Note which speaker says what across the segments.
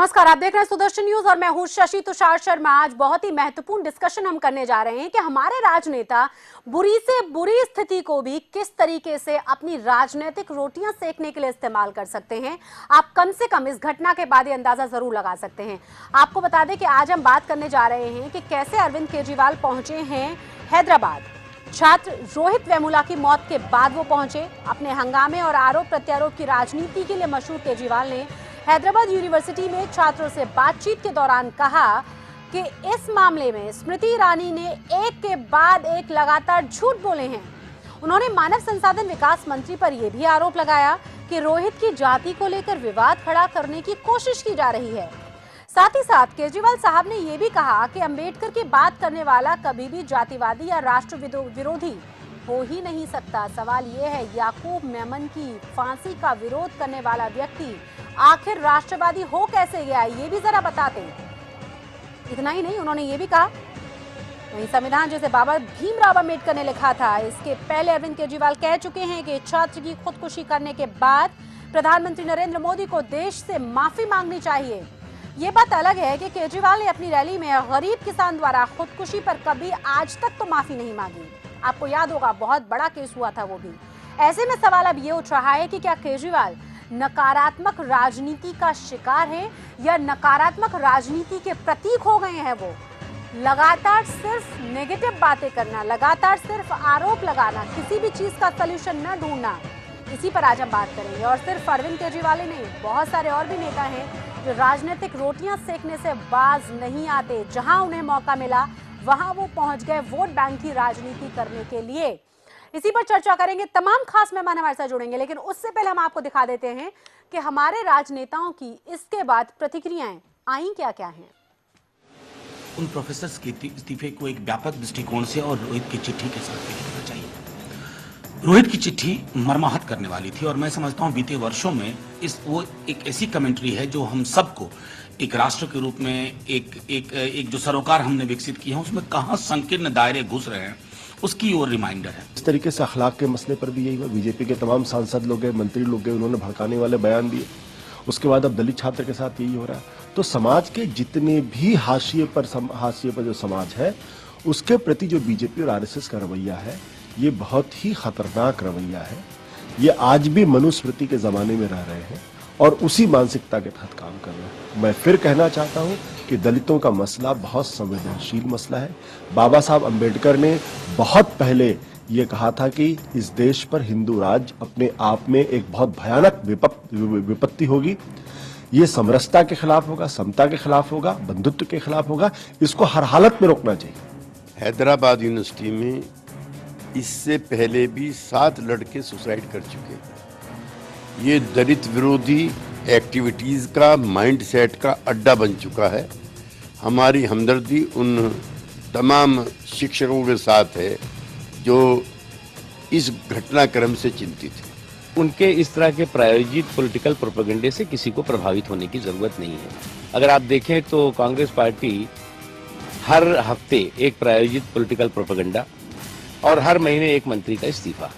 Speaker 1: नमस्कार, आप देख रहे हैं सुदर्शन न्यूज और मैं हूं शशि तुषार शर्मा। आज बहुत ही महत्वपूर्ण डिस्कशन हम करने जा रहे हैं कि हमारे राजनेता बुरी से बुरी स्थिति को भी किस तरीके से अपनी राजनीतिक रोटियां सेकने के लिए इस्तेमाल कर सकते हैं। आप कम से कम इस घटना के बाद ये अंदाजा जरूर लगा सकते हैं। आपको बता दें कि आज हम बात करने जा रहे हैं कि कैसे अरविंद केजरीवाल पहुंचे हैं हैदराबाद। छात्र रोहित वेमुला की मौत के बाद वो पहुंचे। अपने हंगामे और आरोप प्रत्यारोप की राजनीति के लिए मशहूर केजरीवाल ने हैदराबाद यूनिवर्सिटी में छात्रों से बातचीत के दौरान कहा कि इस मामले में स्मृति ईरानी ने एक के बाद एक लगातार झूठ बोले हैं। उन्होंने मानव संसाधन विकास मंत्री पर यह भी आरोप लगाया कि रोहित की जाति को लेकर विवाद खड़ा करने की कोशिश की जा रही है। साथ ही साथ केजरीवाल साहब ने यह भी कहा कि अंबेडकर की बात करने वाला कभी भी जातिवादी या राष्ट्र विरोधी हो ही नहीं सकता। सवाल यह है, याकूब मेमन की फांसी का विरोध करने वाला व्यक्ति आखिर राष्ट्रवादी हो कैसे गया, ये भी जरा बताते। इतना ही नहीं, उन्होंने ये भी कहा वही संविधान जिसे बाबा भीमराव अम्बेडकर ने लिखा था, इसके पहले अरविंद केजरीवाल कह चुके हैं कि छात्र की खुदकुशी करने के बाद प्रधानमंत्री नरेंद्र मोदी को देश से माफी मांगनी चाहिए। ये बात अलग है कि केजरीवाल ने अपनी रैली में गरीब किसान द्वारा खुदकुशी पर कभी आज तक तो माफी नहीं मांगी। आपको याद होगा, बहुत बड़ा केस हुआ था वो भी। ऐसे में सवाल अब ये उठ रहा है कि क्या केजरीवाल नकारात्मक राजनीति का शिकार है या नकारात्मक राजनीति के प्रतीक हो गए हैं। वो लगातार सिर्फ नेगेटिव बातें करना, लगातार सिर्फ आरोप लगाना, किसी भी चीज का सलूशन न ढूंढना, इसी पर आज हम बात करेंगे। और सिर्फ अरविंद केजरीवाल ही नहीं, बहुत सारे और भी नेता हैं जो राजनीतिक रोटियां सेकने से बाज नहीं आते। जहां उन्हें मौका मिला वहां वो पहुंच गए वोट बैंक की राजनीति करने के लिए। इसी पर चर्चा करेंगे। तमाम खास मेहमान हमारे साथ जुड़ेंगे, लेकिन उससे पहले हम आपको दिखा देते हैं कि हमारे राजनेताओं की इसके बाद प्रतिक्रियाएं आई क्या क्या हैं।
Speaker 2: उन प्रोफेसर्स के इस्तीफे को एक व्यापक दृष्टिकोण से और रोहित की चिट्ठी के साथ देखना चाहिए। रोहित की चिट्ठी मर्माहत करने वाली थी और मैं समझता हूं बीते वर्षों में वो एक ऐसी कमेंट्री है जो हम सबको एक राष्ट्र के रूप में एक जो सरोकार हमने विकसित किया है उसमें कहां संकीर्ण दायरे घुस रहे हैं उसकी ओर रिमाइंडर है।
Speaker 3: इस तरीके से अखलाक के मसले पर भी यही हुआ। बीजेपी के तमाम सांसद लोग गए, मंत्री लोग गए, उन्होंने भड़काने वाले बयान दिए। उसके बाद अब दलित छात्र के साथ यही हो रहा है। तो समाज के जितने भी हाशिए पर जो समाज है उसके प्रति जो बीजेपी और आरएसएस का रवैया है ये बहुत ही खतरनाक रवैया है। ये आज भी मनुस्मृति के जमाने में रह रहे हैं और उसी मानसिकता के तहत काम कर रहे हैं। मैं फिर कहना चाहता हूं कि दलितों का मसला बहुत संवेदनशील मसला है। बाबा साहब अंबेडकर ने बहुत पहले ये कहा था कि इस देश पर हिंदू राज अपने आप में एक बहुत भयानक विपत्ति होगी। ये समरसता के खिलाफ होगा, समता के खिलाफ होगा, बंधुत्व के खिलाफ होगा। इसको हर हालत में रोकना चाहिए।
Speaker 4: हैदराबाद यूनिवर्सिटी में इससे पहले भी 7 लड़के सुसाइड कर चुके हैं। ये दलित विरोधी एक्टिविटीज का माइंडसेट का अड्डा बन चुका है। हमारी हमदर्दी उन तमाम शिक्षकों के साथ है जो इस घटनाक्रम से चिंतित है।
Speaker 5: उनके इस तरह के प्रायोजित पॉलिटिकल प्रोपेगेंडे से किसी को प्रभावित होने की जरूरत नहीं है। अगर आप देखें तो कांग्रेस पार्टी हर हफ्ते एक प्रायोजित पॉलिटिकल प्रोपेगेंडा और हर महीने एक मंत्री का इस्तीफा।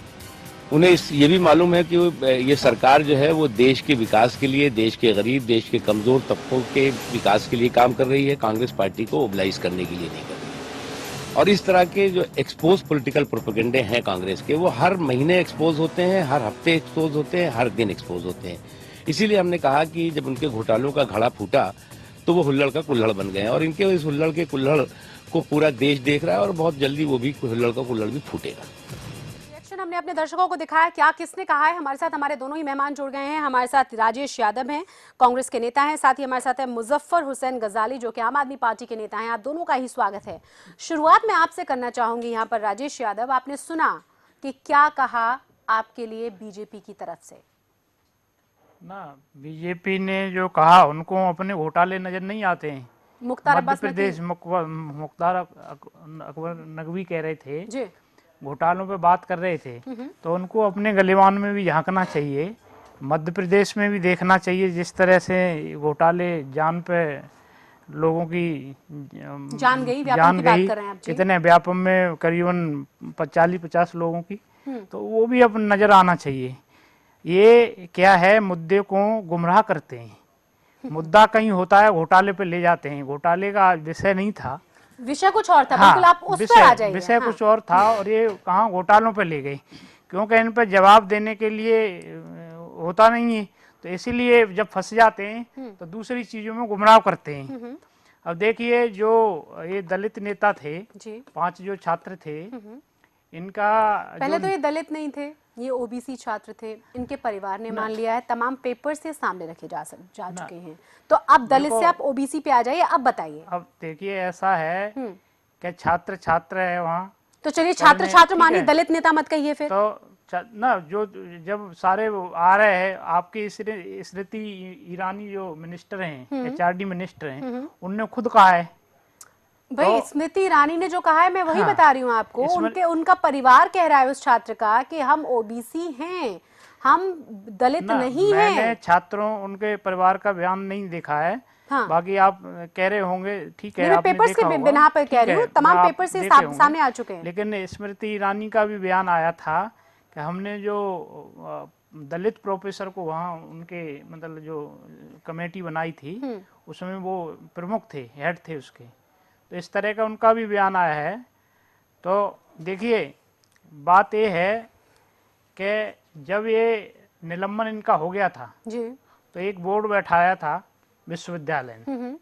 Speaker 5: उन्हें ये भी मालूम है कि ये सरकार जो है वो देश के विकास के लिए, देश के गरीब, देश के कमजोर तबकों के विकास के लिए काम कर रही है। कांग्रेस पार्टी को मोबिलाइज करने के लिए नहीं कर रही है। और इस तरह के जो एक्सपोज पॉलिटिकल प्रोपेगेंडे हैं कांग्रेस के, वो हर महीने एक्सपोज होते हैं, हर हफ्ते एक्सपोज होते हैं, हर दिन एक्सपोज होते हैं। इसीलिए हमने कहा कि जब उनके घोटालों का घड़ा फूटा तो वो हुल्लड़ का कुल्हड़ बन गए और इनके इस हुल्लड़ के कुल्हड़ को पूरा देश देख रहा है और बहुत जल्दी वो भी हुल्लड़ का कुल्हड़ भी फूटेगा।
Speaker 1: हमने अपने दर्शकों को दिखाया क्या किसने कहा है। हमारे साथ हमारे दोनों ही मेहमान जुड़ गए हैं। हमारे साथ राजेश यादव हैं, कांग्रेस के नेता हैं। साथ ही हमारे साथ है मुजफ्फर हुसैन गजाली जो कि आम आदमी पार्टी के नेता हैं। आप दोनों का ही स्वागत है। शुरुआत में आपसे करना चाहूंगी यहाँ पर राजेश यादव, आपने सुना कि क्या कहा आपके लिए बीजेपी की तरफ से?
Speaker 6: ना, बीजेपी ने जो कहा उनको अपने घोटाले नजर नहीं आते हैं। मध्य प्रदेश मुख्तार अकबर नकवी कह रहे थे जी, घोटालों पे बात कर रहे थे, तो उनको अपने गलीबान में भी झांकना चाहिए, मध्य प्रदेश में भी देखना चाहिए। जिस तरह से घोटाले जान पे लोगों की जान गई कितने व्यापम में करीबन 40-50 लोगों की, तो वो भी अब नजर आना चाहिए। ये क्या है, मुद्दे को गुमराह करते हैं मुद्दा कहीं होता है, घोटाले पे ले जाते हैं। घोटाले का विषय नहीं था,
Speaker 1: विषय कुछ और था।
Speaker 6: हाँ,
Speaker 1: बिल्कुल आप उस पर आ जाइए।
Speaker 6: विषय कुछ और था और ये कहाँ घोटालों पे ले गई, क्योंकि इन पे जवाब देने के लिए होता नहीं है, तो इसीलिए जब फंस जाते हैं तो दूसरी चीजों में गुमराह करते हैं। अब देखिए, जो ये दलित नेता थे
Speaker 1: जी,
Speaker 6: 5 जो छात्र थे, इनका
Speaker 1: पहले तो ये दलित नहीं थे, ये ओबीसी छात्र थे। इनके परिवार ने मान लिया है, तमाम पेपर से सामने रखे जा चुके हैं। तो अब दलित से आप ओबीसी पे आ जाइए। अब बताइए।
Speaker 6: अब देखिए, ऐसा है कि छात्र छात्र है वहाँ,
Speaker 1: तो चलिए छात्र छात्र मानिए, दलित नेता मत कहिए फिर।
Speaker 6: तो ना, जो जब सारे आ रहे हैं, आपकी स्मृति ईरानी जो मिनिस्टर हैं, एचआरडी मिनिस्टर हैं, उनने खुद कहा है।
Speaker 1: भाई स्मृति ईरानी ने जो कहा है मैं वही बता रही हूँ आपको। उनका परिवार कह रहा है उस छात्र का कि हम ओबीसी हैं, हम दलित नहीं हैं।
Speaker 6: मैंने छात्रों उनके परिवार का बयान नहीं देखा है। हाँ। बाकी आप कह रहे होंगे, ठीक है, आपने
Speaker 1: पेपर्स के बिना पर कह रही हूँ, तमाम पेपर से सामने आ चुके हैं।
Speaker 6: लेकिन स्मृति ईरानी का भी बयान आया था कि हमने जो दलित प्रोफेसर को वहाँ उनके मतलब जो कमेटी बनाई थी, उसमें वो प्रमुख थे, हेड थे उसके। तो इस तरह का उनका भी बयान आया है। तो देखिए, बात ये है कि जब ये निलंबन इनका हो गया था
Speaker 1: जी,
Speaker 6: तो एक बोर्ड बैठाया था विश्वविद्यालय ने।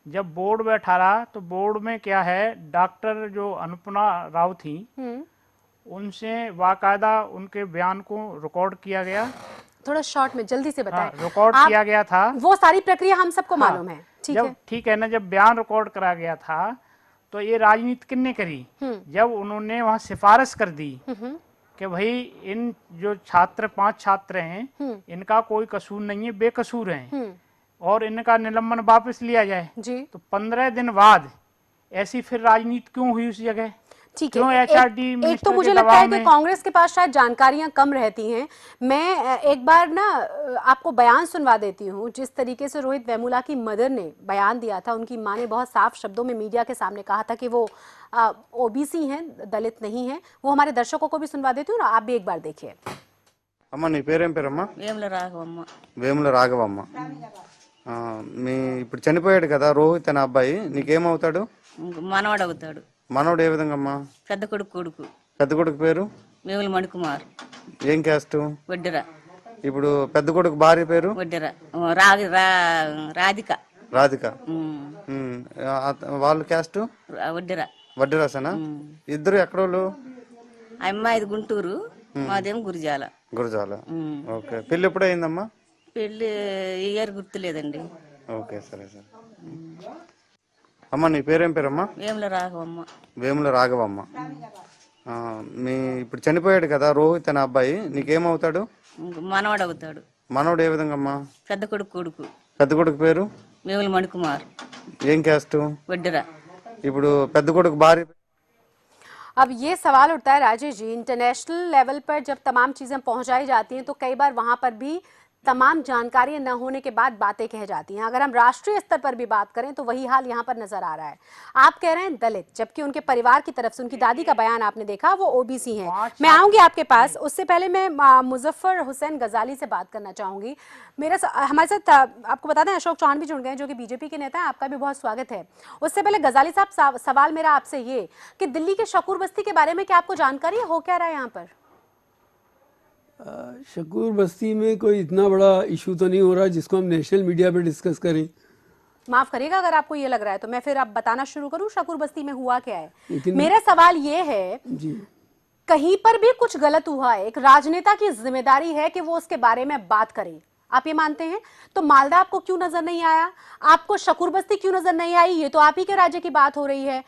Speaker 6: जब बोर्ड बैठा रहा तो बोर्ड में क्या है, डॉक्टर जो अनुपमा राव थी, उनसे बाकायदा उनके बयान को रिकॉर्ड किया गया।
Speaker 1: थोड़ा शॉर्ट में जल्दी से बताएं।
Speaker 6: रिकॉर्ड किया गया था,
Speaker 1: वो सारी प्रक्रिया हम सबको मालूम है।
Speaker 6: ठीक है ना, जब बयान रिकॉर्ड करा गया था तो ये राजनीति किसने करी? जब उन्होंने वहाँ सिफारिश कर दी कि भाई इन जो छात्र 5 छात्र हैं, इनका कोई कसूर नहीं है, बेकसूर हैं, और इनका निलंबन वापस लिया जाए जी। तो 15 दिन बाद ऐसी फिर राजनीति क्यों हुई उस जगह?
Speaker 1: ठीक है, एक तो मुझे लगता है कि कांग्रेस के पास शायद जानकारियां कम रहती हैं। मैं एक बार ना आपको बयान सुनवा देती हूं, जिस तरीके से रोहित वेमुला की मदर ने बयान दिया था। उनकी मां ने बहुत साफ शब्दों में मीडिया के सामने कहा था कि वो ओबीसी हैं, दलित नहीं हैं। वो हमारे दर्शकों को भी सुनवा देती हूँ ना, आप भी एक बार देखिए।
Speaker 7: అమ్మ నీ పేరేం పేరమ్మా?
Speaker 8: వేముల రాఘవమ్మ.
Speaker 7: వేముల రాఘవమ్మ. మీ ఇప్పుడు చనిపోయాడు కదా రోహిత్ అనే అబ్బాయి, నీకేమవుతాడు?
Speaker 8: మనవడు అవుతాడు.
Speaker 7: మనవడు ఏ విధంగా అమ్మా?
Speaker 8: పెద్ద కొడుకు.
Speaker 7: పెద్ద కొడుకు పేరు?
Speaker 8: వేముల మణికుమార్.
Speaker 7: ఏం క్యాస్ట్?
Speaker 8: వడ్డెర.
Speaker 7: ఇప్పుడు పెద్ద కొడుకు భార్య పేరు?
Speaker 8: వడ్డెర. రాధిక.
Speaker 7: రాధిక. వాళ్ళు క్యాస్ట్?
Speaker 8: వడ్డెర.
Speaker 7: వడ్డెరాసనా? ఇద్దరు ఎక్కడోళ్ళు?
Speaker 8: అమ్మాయిది గుంటూరు, మాదేమో గురిజాల.
Speaker 7: గురజాల. ఓకే. పెళ్లి ఎప్పుడు అయిందమ్మా?
Speaker 8: పెళ్లి ఇయర్ గుర్తులేదండి.
Speaker 7: ఓకే, సరే సరే. అమ్మ నీ పేరేం పేరమ్మా?
Speaker 8: వేముల రాఘవమ్మ.
Speaker 7: వేముల రాఘవమ్మ. మీ ఇప్పుడు చనిపోయాడు కదా రోహిత్ అనే అబ్బాయి, నీకేమవుతాడు?
Speaker 8: మనవడు అవుతాడు.
Speaker 7: మనవడు ఏ విధంగా అమ్మా?
Speaker 8: పెద్ద కొడుకు.
Speaker 7: పెద్ద కొడుకు పేరు?
Speaker 8: వేముల మణికుమార్.
Speaker 7: ఏం క్యాస్ట్?
Speaker 8: వడ్డెర.
Speaker 7: ఇప్పుడు పెద్ద కొడుకు భార్య?
Speaker 1: अब ये सवाल उठता है राजेश जी, इंटरनेशनल लेवल पर जब तमाम चीजें पहुंचाई जाती हैं तो कई बार वहां पर भी तमाम जानकारियां न होने के बाद बातें कह जाती हैं। अगर हम राष्ट्रीय स्तर पर भी बात करें तो वही हाल यहाँ पर नजर आ रहा है। आप कह रहे हैं दलित, जबकि उनके परिवार की तरफ से उनकी दादी का बयान आपने देखा, वो ओबीसी हैं। मैं आऊंगी आपके पास, उससे पहले मैं मुजफ्फर हुसैन गजाली से बात करना चाहूंगी। हमारे साथ आपको बता दें अशोक चौहान भी जुड़ गए जो कि बीजेपी के नेता हैं। आपका भी बहुत स्वागत है। उससे पहले गजाली साहब, सवाल मेरा आपसे ये कि दिल्ली के शकूर बस्ती के बारे में क्या आपको जानकारी है, हो क्या रहा है यहाँ पर?
Speaker 9: शकूर बस्ती में कोई इतना बड़ा इशू तो नहीं हो रहा जिसको हम नेशनल मीडिया पे डिस्कस करें।
Speaker 1: माफ करिएगा अगर आपको ये लग रहा है तो मैं फिर अब बताना शुरू करूं शकूर बस्ती में हुआ क्या है। मेरा सवाल ये है जी, कहीं पर भी कुछ गलत हुआ है, एक राजनेता की जिम्मेदारी है कि वो उसके बारे में बात करे। आप ये मानते हैं? तो मालदा आपको क्यों नजर नहीं आया? आपको शकूर बस्ती क्यों नजर नहीं आई? ये तो आप ही के राज्य की बात हो रही है।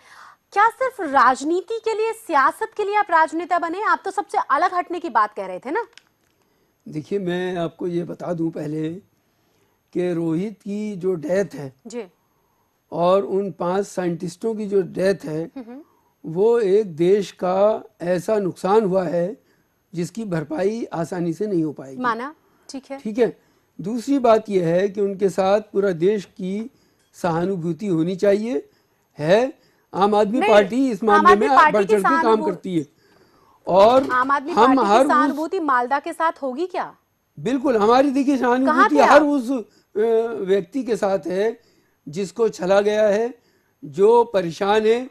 Speaker 1: क्या सिर्फ राजनीति के लिए, सियासत के लिए आप राजनेता बने? आप तो सबसे अलग हटने की बात कह रहे थे ना।
Speaker 9: देखिए, मैं आपको ये बता दूं पहले कि रोहित की जो डेथ है जी, और उन 5 साइंटिस्टों की जो डेथ है, वो एक देश का ऐसा नुकसान हुआ है जिसकी भरपाई आसानी से नहीं हो पाएगी।
Speaker 1: माना, ठीक है।
Speaker 9: ठीक है। दूसरी बात यह है कि उनके साथ पूरा देश की सहानुभूति होनी चाहिए है। आम आदमी पार्टी इस मामले में बढ़ चढ़ के काम करती है, और
Speaker 1: आम आदमी पार्टी की सहानुभूति मालदा के साथ होगी क्या?
Speaker 9: बिल्कुल, हमारी देखिए सहानुभूति हर उस व्यक्ति के साथ है जिसको छला गया है, जो परेशान है,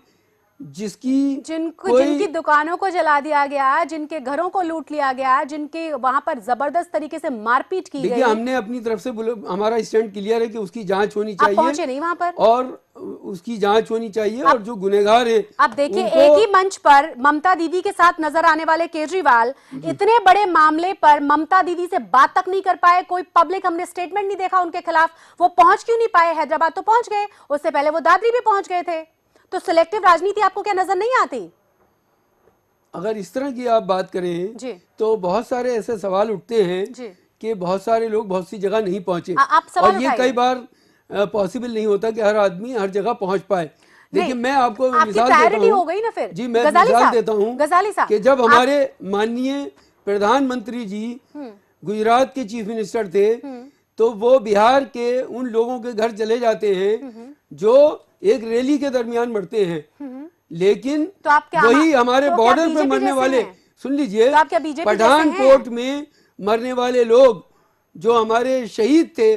Speaker 1: जिनकी दुकानों को जला दिया गया, जिनके घरों को लूट लिया गया, जिनके वहां पर जबरदस्त तरीके से मारपीट की गई।
Speaker 9: देखिए, हमने अपनी तरफ से हमारा स्टैंड क्लियर है कि उसकी जांच होनी चाहिए।
Speaker 1: आप पहुंचे नहीं वहां पर?
Speaker 9: और उसकी जांच होनी चाहिए। और जो गुनहगार है,
Speaker 1: अब देखिए, एक ही मंच पर ममता दीदी के साथ नजर आने वाले केजरीवाल इतने बड़े मामले पर ममता दीदी से बात तक नहीं कर पाए। कोई पब्लिक हमने स्टेटमेंट नहीं देखा उनके खिलाफ। वो पहुंच क्यों नहीं पाए? हैदराबाद तो पहुंच गए, उससे पहले वो दादरी भी पहुंच गए थे। तो सिलेक्टिव राजनीति आपको क्या नजर नहीं आती?
Speaker 9: अगर इस तरह की आप बात करें तो बहुत सारे ऐसे सवाल उठते हैं कि बहुत सारे लोग बहुत सी जगह नहीं पहुंचे। और ये कई बार पॉसिबल नहीं होता कि हर आदमी हर जगह पहुंच पाए। देखिए, मैं आपको मिसाल देता हूँ।
Speaker 1: हो गई ना फिर?
Speaker 9: जी, मैं मिसाल देता हूँ कि जब हमारे माननीय प्रधानमंत्री जी गुजरात के चीफ मिनिस्टर थे, तो वो बिहार के उन लोगों के घर चले जाते हैं जो एक रैली के दरमियान मरते हैं। लेकिन
Speaker 1: तो आप क्या
Speaker 9: वही हमारे बॉर्डर पे मरने वाले, सुन लीजिए, पठानकोट में मरने वाले लोग जो हमारे शहीद थे,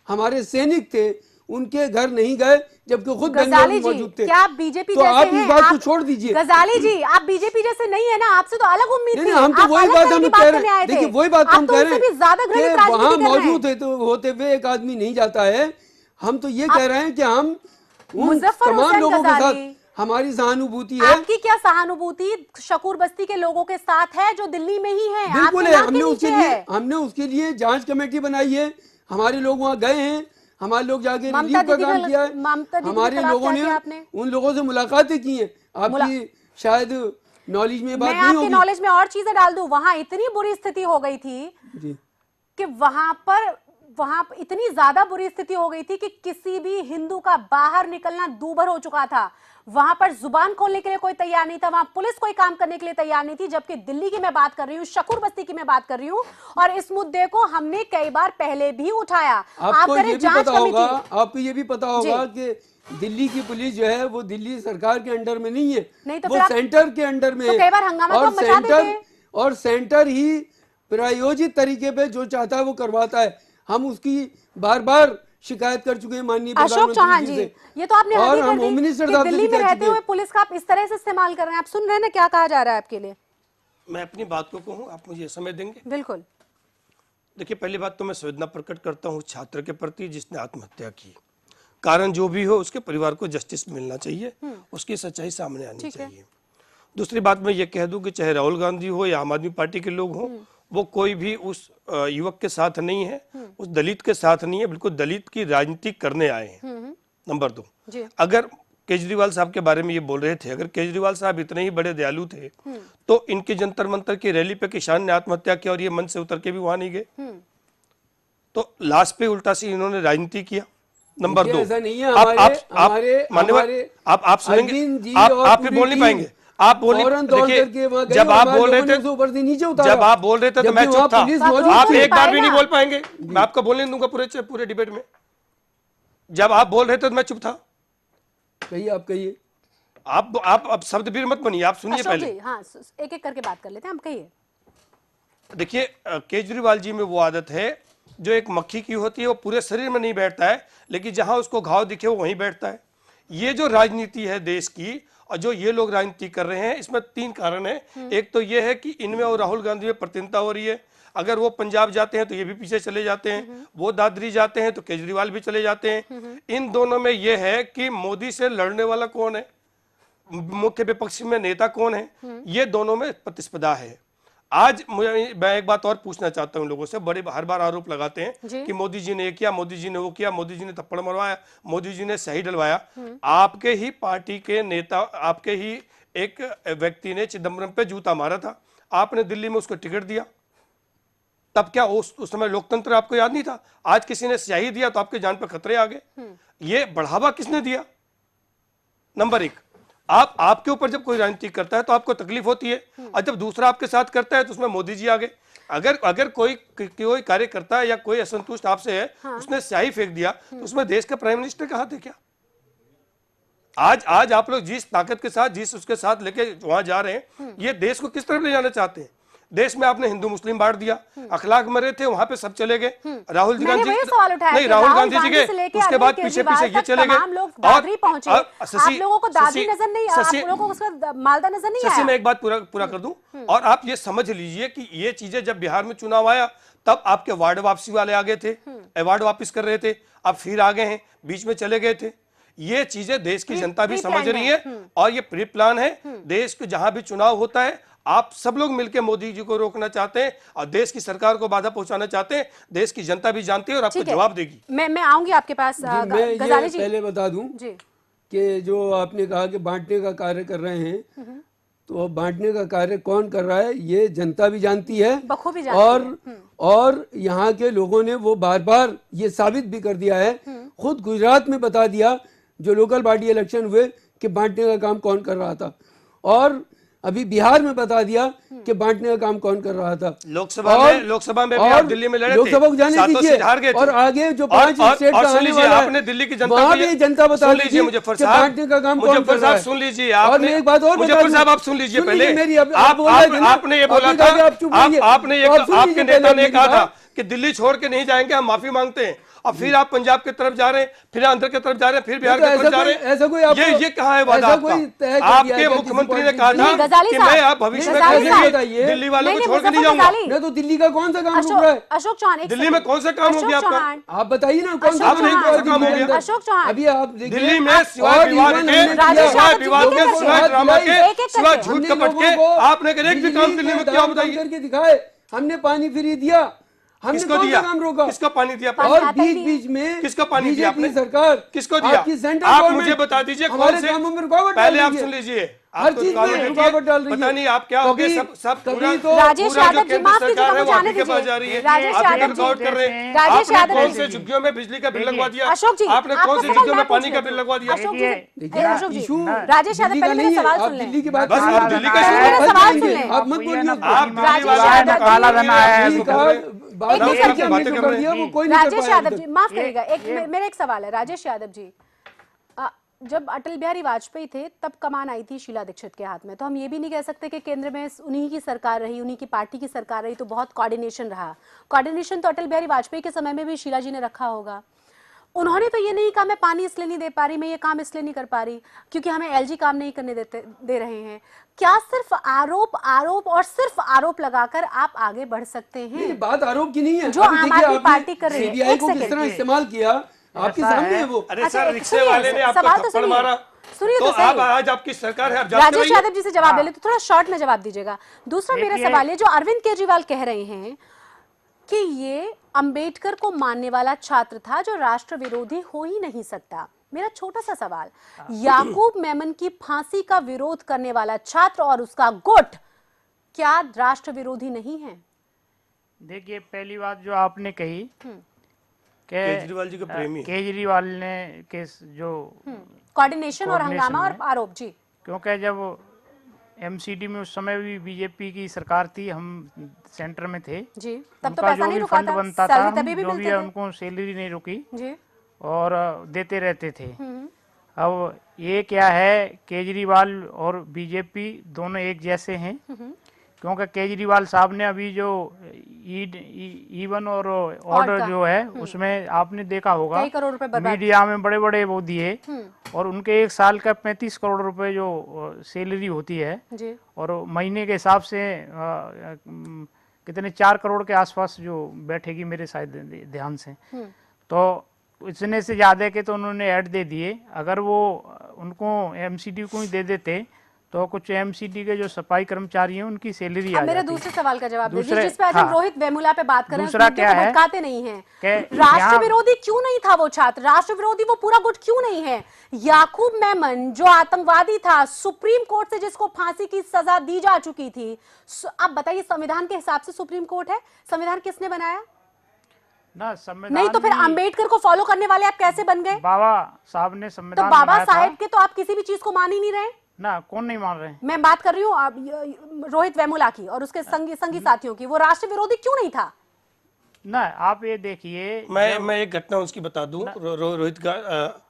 Speaker 9: हमारे सैनिक थे, उनके घर नहीं गए जबकि खुद बेंगलुरु में मौजूद थे।
Speaker 1: क्या आप बीजेपी
Speaker 9: तो
Speaker 1: जैसे
Speaker 9: आप इस बात
Speaker 1: हैं?
Speaker 9: को छोड़ दीजिए।
Speaker 1: गजाली जी, आप बीजेपी जैसे नहीं है ना, आपसे तो अलग उम्मीद थी।
Speaker 9: हम तो वही बात हम कह रहे हैं। देखिए, वही बात हम कह रहे हैं कि वहां मौजूद होते हुए एक आदमी नहीं जाता है। हम तो ये कह रहे हैं कि हम उन तमाम लोगों के साथ हमारी सहानुभूति है।
Speaker 1: आपकी क्या सहानुभूति शकूर बस्ती के लोगों के साथ है जो दिल्ली में ही है?
Speaker 9: बिल्कुल है। हमने उसके लिए जांच कमेटी बनाई है। हमारे लोग वहाँ गए हैं, हमारे लोग जाके रिलीफ का काम किया है। हमारे लोगों ने उन लोगों से मुलाकातें की हैं। आपकी शायद नॉलेज में बात नहीं होगी।
Speaker 1: मैं आपके नॉलेज में और चीजें डाल दूं। वहां इतनी बुरी स्थिति हो गई थी कि वहां इतनी ज्यादा बुरी स्थिति हो गई थी कि किसी भी हिंदू का बाहर निकलना दूभर हो चुका था। वहां पर जुबान खोलने के लिए कोई तैयार नहीं था, वहां पुलिस कोई काम करने के लिए तैयार नहीं थी। जबकि दिल्ली की मैं बात कर रही हूँ, शकूर बस्ती की मैं बात कर रही हूँ, और इस मुद्दे को हमने कई बार पहले भी उठाया।
Speaker 9: आपको ये भी पता होगा कि दिल्ली की पुलिस जो है वो दिल्ली सरकार के अंडर में नहीं है,
Speaker 1: नहीं तो
Speaker 9: वो सेंटर के अंडर में
Speaker 1: तो कई बार हंगामा
Speaker 9: और सेंटर ही प्रायोजित तरीके पे जो चाहता है वो करवाता है। हम उसकी बार बार शिकायत कर चुके हैं माननीय
Speaker 1: अशोक चौहान जी। ये तो आपने
Speaker 9: और हम होम मिनिस्टर साहब से
Speaker 1: दिल्ली में रहते हुए पुलिस का आप इस तरह से इस्तेमाल कर रहे हैं। आप सुन रहे हैं ना क्या कहा जा रहा है आपके लिए?
Speaker 10: मैं अपनी बात को कहूँ, आप मुझे समय देंगे?
Speaker 1: बिल्कुल।
Speaker 10: देखिए, पहली बात तो मैं संवेदना प्रकट करता हूँ छात्र के प्रति जिसने आत्महत्या की। कारण जो भी हो, उसके परिवार को जस्टिस मिलना चाहिए, उसकी सच्चाई सामने आनी चाहिए। दूसरी बात मैं ये कह दूं कि चाहे राहुल गांधी हो या आम आदमी पार्टी के लोग हों, वो कोई भी उस युवक के साथ नहीं है, उस दलित के साथ नहीं है, बिल्कुल दलित की राजनीति करने आए हैं। नंबर 2, अगर केजरीवाल साहब के बारे में ये बोल रहे थे, अगर केजरीवाल साहब इतने ही बड़े दयालु थे तो इनकी जंतर मंतर की रैली पे किसान ने आत्महत्या किया और ये मंच से उतर के भी वहां नहीं गए। तो लास्ट पे उल्टा सी इन्होंने राजनीति किया। नंबर 2, आप सुनेंगे, आप भी बोल नहीं पाएंगे। आप बोलिए, देखिए, जब आप बोल रहे थे तो मैं चुप था। आप एक बार भी नहीं बोल पाएंगे, मैं आपको बोलने दूंगा पूरे डिबेट में। जब आप बोल रहे थे तो मैं चुप था।
Speaker 9: कहिए, आप कहिए।
Speaker 10: आप अब शब्द भी मत बनिए, आप सुनिए पहले।
Speaker 1: हाँ, एक एक करके बात कर लेते हैं, हम कहिए।
Speaker 10: देखिए, केजरीवाल जी में वो आदत है जो एक मक्खी की होती है, वो पूरे शरीर में नहीं बैठता है, लेकिन जहां उसको घाव दिखे वो वहीं बैठता है। ये जो राजनीति है देश की और जो ये लोग राजनीति कर रहे हैं, इसमें 3 कारण है। एक तो ये है कि इनमें और राहुल गांधी में प्रतिनिधिता हो रही है। अगर वो पंजाब जाते हैं तो ये भी पीछे चले जाते हैं, वो दादरी जाते हैं तो केजरीवाल भी चले जाते हैं। इन दोनों में ये है कि मोदी से लड़ने वाला कौन है, मुख्य विपक्ष में नेता कौन है, ये दोनों में प्रतिस्पर्धा है। आज मैं एक बात और पूछना चाहता हूं लोगों से, बड़े हर बार आरोप लगाते हैं कि मोदी जी ने ये किया, मोदी जी ने वो किया, मोदी जी ने थप्पड़ मरवाया, मोदी जी ने सही डलवाया। आपके ही पार्टी के नेता, आपके ही एक व्यक्ति ने चिदम्बरम पे जूता मारा था, आपने दिल्ली में उसको टिकट दिया। तब क्या उस समय लोकतंत्र आपको याद नहीं था? आज किसी ने स्याही दिया तो आपके जान पर खतरे आ गए। ये बढ़ावा किसने दिया? नंबर 1, आपके ऊपर जब कोई राजनीति करता है तो आपको तकलीफ होती है, और जब दूसरा आपके साथ करता है तो उसमें मोदी जी आ गए। अगर कोई कार्य करता है या कोई असंतुष्ट आपसे है, उसने स्याही फेंक दिया, तो उसमें देश के प्राइम मिनिस्टर कहाँ थे क्या? आज आप लोग जिस ताकत के साथ, जिस उसके साथ लेके वहां जा रहे हैं, ये देश को किस तरफ ले जाना चाहते हैं? देश में आपने हिंदू मुस्लिम बांट दिया, अखलाक मरे थे वहां पे सब चले गए, राहुल जी
Speaker 1: मैंने वही सवाल उठाया
Speaker 10: नहीं
Speaker 1: कि
Speaker 10: राहुल गांधी जी
Speaker 1: से
Speaker 10: के,
Speaker 1: लेके
Speaker 10: उसके
Speaker 1: अरविंद
Speaker 10: बाद पीछे पीछे ये
Speaker 1: केजरीवाल
Speaker 10: चले
Speaker 1: तक तमाम लोग
Speaker 10: गए।
Speaker 1: दादरी पहुंचे, आप लोगों को दादरी नजर नहीं आया, आप लोगों को उसका मालदा नजर नहीं
Speaker 10: शशि
Speaker 1: आया।
Speaker 10: मैं एक बात पूरा कर दूं, और आप ये समझ लीजिए कि ये चीजें जब बिहार में चुनाव आया तब आपके वार्ड वापसी वाले आ गए थे, अवार्ड वापस कर रहे थे, अब फिर आ गए हैं, बीच में चले गए थे। ये चीजें देश की जनता भी समझ रही है और ये प्री प्लान है। देश के जहां भी चुनाव होता है आप सब लोग मिलकर मोदी जी को रोकना चाहते हैं और देश की सरकार को बाधा पहुंचाना चाहते हैं। देश की जनता भी जानती है और आपको जवाब देगी।
Speaker 1: मैं आऊंगी आपके पास।
Speaker 9: मैं
Speaker 1: गजाली जी
Speaker 9: पहले बता दूं कि जो आपने कहा कि बांटने का कार्य कर रहे हैं, तो बांटने का कार्य कौन कर रहा है ये जनता भी जानती है,
Speaker 1: बखूबी जानती है।
Speaker 9: और यहाँ के लोगों ने वो बार बार ये साबित भी कर दिया है, खुद गुजरात में बता दिया जो लोकल बॉडी इलेक्शन हुए कि बांटने का काम कौन कर रहा था, और अभी बिहार में बता दिया कि बांटने का काम कौन कर रहा था।
Speaker 10: लोकसभा में भी आप दिल्ली में लड़े थे,
Speaker 9: लोकसभा को जाने दीजिए, और आगे जो 5 स्टेट का आने वाला है,
Speaker 10: आपने दिल्ली की जनता
Speaker 9: वहाँ भी जनता बता दीजिए
Speaker 10: मुजफ्फर
Speaker 9: कि बांटने का काम कौन कर रहा है।
Speaker 10: सुन लीजिए,
Speaker 9: और मैं एक बात और
Speaker 10: मुजफ्फर साहब आप सुन लीजिए पहले,
Speaker 9: मेरी
Speaker 10: आपने ये बोला था, आपने आपके नेता ने कहा था कि दिल्ली छोड़ के नहीं जाएंगे, हम माफी मांगते हैं, और फिर आप पंजाब की तरफ जा रहे हैं, फिर आंध्र की तरफ जा रहे हैं, फिर बिहार की तरफ जा रहे हैं।
Speaker 9: ऐसा कोई
Speaker 10: ये कहाँ है वादा आपका? आपके मुख्यमंत्री ने कहा था कि मैं आप भविष्य में दिल्ली वालों को छोड़ के नहीं जाऊंगा।
Speaker 9: मैं तो दिल्ली का कौन सा काम रुक रहा है?
Speaker 1: अशोक चौहान,
Speaker 10: दिल्ली में कौन सा काम हो गया आपका?
Speaker 9: आप बताइए ना कौन सा
Speaker 10: काम हो गया?
Speaker 1: अशोक चौहान,
Speaker 9: अभी आप
Speaker 10: दिल्ली में सिवाय विवाद के, सिवाय ड्रामा के, सिवाय झूठ कपट के आपने एक भी काम दिल्ली में किया बताइए?
Speaker 9: करके दिखाए, हमने पानी फ्री दिया, हमने
Speaker 10: किसको
Speaker 9: कौन सा
Speaker 10: दिया?
Speaker 9: काम रोका?
Speaker 10: किसको पानी दिया?
Speaker 9: और बीच बीच में
Speaker 10: किसको पानी दिया आपने?
Speaker 9: सरकार
Speaker 10: किसको दिया?
Speaker 9: आपकी सेंट्रल
Speaker 10: आप
Speaker 9: गवर्नमेंट
Speaker 10: मुझे बता दीजिए कौन
Speaker 9: हमारे
Speaker 10: से?
Speaker 9: कामों में रुकावट
Speaker 10: पहले
Speaker 9: डाल
Speaker 10: आप
Speaker 9: रही है।
Speaker 10: सुन लीजिए,
Speaker 9: हर चीज में रुकावट डाल रही है।
Speaker 10: पता नहीं आप क्या हो गए, सब पूरा
Speaker 1: राजेश यादव जी माफ कीजिएगा,
Speaker 10: सरकार है
Speaker 1: वो
Speaker 10: वो
Speaker 1: जाने
Speaker 10: आपके पास जा रही
Speaker 1: दीजिए।
Speaker 10: है,
Speaker 1: राजेश
Speaker 10: आप
Speaker 1: यादव
Speaker 10: रिकॉर्ड
Speaker 1: जी,
Speaker 10: कर रहे हैं।
Speaker 1: राजेश
Speaker 10: आपने
Speaker 1: यादव
Speaker 10: कौन
Speaker 1: जी,
Speaker 10: से झुग्गियों में बिजली का बिल लगवा दिया?
Speaker 1: अशोक जी,
Speaker 10: आपने कौन से झुग्गियों में पानी का बिल लगवा दिया?
Speaker 1: अशोक जी,
Speaker 9: इशू
Speaker 1: राजेश यादव पहले मेरा सवाल सुन लें।
Speaker 9: दिल्ली की बात
Speaker 10: बस आप दिल्ली का
Speaker 1: मेरा सवाल सुन लें।
Speaker 9: आप मत बोलिए,
Speaker 10: आप दिल्ली
Speaker 1: राजेश
Speaker 10: वाले
Speaker 1: यादव
Speaker 10: का काला धन आया है,
Speaker 9: दिल्ली का बात
Speaker 1: एक
Speaker 9: करके
Speaker 1: सेकंड,
Speaker 9: हमने जो कर दिया वो कोई नहीं कर
Speaker 1: राजेश
Speaker 9: पाया
Speaker 1: यादव
Speaker 9: अभी
Speaker 1: जी
Speaker 9: तक।
Speaker 1: माफ करिएगा, मेरा एक सवाल है। राजेश यादव जी, जब अटल बिहारी वाजपेयी थे तब कमान आई थी शीला दीक्षित के हाथ में, तो हम ये भी नहीं कह सकते कि केंद्र में उन्हीं की सरकार रही, उन्हीं की पार्टी की सरकार रही, तो बहुत कोऑर्डिनेशन रहा। कोऑर्डिनेशन तो अटल बिहारी वाजपेयी के समय में भी शीला जी ने रखा होगा। उन्होंने तो ये नहीं कहा मैं पानी इसलिए नहीं दे पा रही, मैं ये काम इसलिए नहीं कर पा रही क्योंकि हमें एलजी काम नहीं करने दे रहे हैं। क्या सिर्फ आरोप और सिर्फ आरोप लगाकर आप आगे बढ़ सकते हैं?
Speaker 9: नहीं, बात आरोप की नहीं है।
Speaker 1: जो आम आदमी पार्टी कर रही है।
Speaker 9: सीबीआई को किस तरह इस्तेमाल किया आपके सामने है वो।
Speaker 10: अरे सर, रिक्शे वाले ने आपको थप्पड़ मारा,
Speaker 1: सुनिए
Speaker 10: तो
Speaker 1: तो
Speaker 10: आप
Speaker 1: सही।
Speaker 10: आज आपकी सरकार है, आप जाते
Speaker 1: राजेश
Speaker 10: रहिए।
Speaker 1: यादव जी से जवाब ले ले, तो थोड़ा शॉर्ट में जवाब दीजिएगा। दूसरा मेरा सवाल है, जो अरविंद केजरीवाल कह रहे हैं कि ये अंबेडकर को मानने वाला छात्र था जो राष्ट्र विरोधी हो ही नहीं सकता। मेरा छोटा सा सवाल, याकूब मेमन की फांसी का विरोध करने वाला छात्र और उसका गुट क्या राष्ट्र विरोधी नहीं है?
Speaker 6: देखिए, पहली बात जो आपने कही
Speaker 10: केजरीवाल जी के प्रेमी,
Speaker 6: केजरीवाल ने के जो
Speaker 1: कोऑर्डिनेशन और हंगामा और आरोप जी,
Speaker 6: क्योंकि जब एमसीडी में उस समय भी बीजेपी की सरकार थी, हम सेंटर में थे
Speaker 1: जी, तब तो
Speaker 6: उनका
Speaker 1: पैसा
Speaker 6: जो
Speaker 1: नहीं
Speaker 6: भी
Speaker 1: रुका
Speaker 6: फंड
Speaker 1: था,
Speaker 6: बनता
Speaker 1: सैलरी
Speaker 6: था,
Speaker 1: तभी भी
Speaker 6: जो
Speaker 1: मिलते
Speaker 6: भी
Speaker 1: थे।
Speaker 6: उनको सैलरी नहीं रुकी
Speaker 1: जी,
Speaker 6: और देते रहते थे। अब ये क्या है, केजरीवाल और बीजेपी दोनों एक जैसे हैं, क्योंकि केजरीवाल साहब ने अभी जो ईवन और ऑर्डर जो है उसमें आपने देखा होगा,
Speaker 1: कई करोड़ रुपए बर्बाद
Speaker 6: मीडिया में बड़े बड़े वो दिए, और उनके एक साल का 35 करोड़ रुपए जो सैलरी होती है
Speaker 1: जी, और
Speaker 6: महीने के हिसाब से कितने 4 करोड़ के आसपास जो बैठेगी मेरे शायद ध्यान से, तो इतने से ज़्यादा के तो उन्होंने ऐड दे दिए। अगर वो उनको एमसीडी को ही दे देते तो कुछ एमसीडी के जो सफाई कर्मचारी हैं उनकी सैलरी आ
Speaker 1: मेरे
Speaker 6: जाती।
Speaker 1: दूसरे सवाल का जवाब दीजिए,
Speaker 6: दूसरे-
Speaker 1: जिस पे आज हम
Speaker 6: हाँ।
Speaker 1: रोहित वेमुला पे बात कर रहे हैं,
Speaker 6: दूसरा
Speaker 1: उस मुद्दे
Speaker 6: क्या
Speaker 1: को
Speaker 6: है
Speaker 1: भटकाते नहीं हैं।
Speaker 6: कि
Speaker 1: राष्ट्र
Speaker 6: यहाँ-
Speaker 1: विरोधी क्यों नहीं था वो छात्र? राष्ट्र विरोधी वो पूरा गुट क्यों नहीं है? याकूब मेमन जो आतंकवादी था, सुप्रीम कोर्ट से जिसको फांसी की सजा दी जा चुकी थी, अब बताइए संविधान के हिसाब से सुप्रीम कोर्ट है? संविधान किसने बनाया?
Speaker 6: ना संविधान
Speaker 1: नहीं तो फिर अंबेडकर को फॉलो करने वाले आप कैसे बन गए?
Speaker 6: बाबा साहब ने
Speaker 1: तो
Speaker 6: संविधान
Speaker 1: बाबा
Speaker 6: बनाया था।
Speaker 1: साहेब के तो आप किसी भी चीज को मान ही नहीं रहे।
Speaker 6: ना कौन नहीं मान रहे हैं?
Speaker 1: मैं बात कर रही हूँ रोहित वेमुला की और उसके संगी साथियों की। वो राष्ट्र विरोधी क्यों नहीं था?
Speaker 6: ना आप ये देखिए,
Speaker 10: मैं एक घटना उसकी बता दूं, रोहित का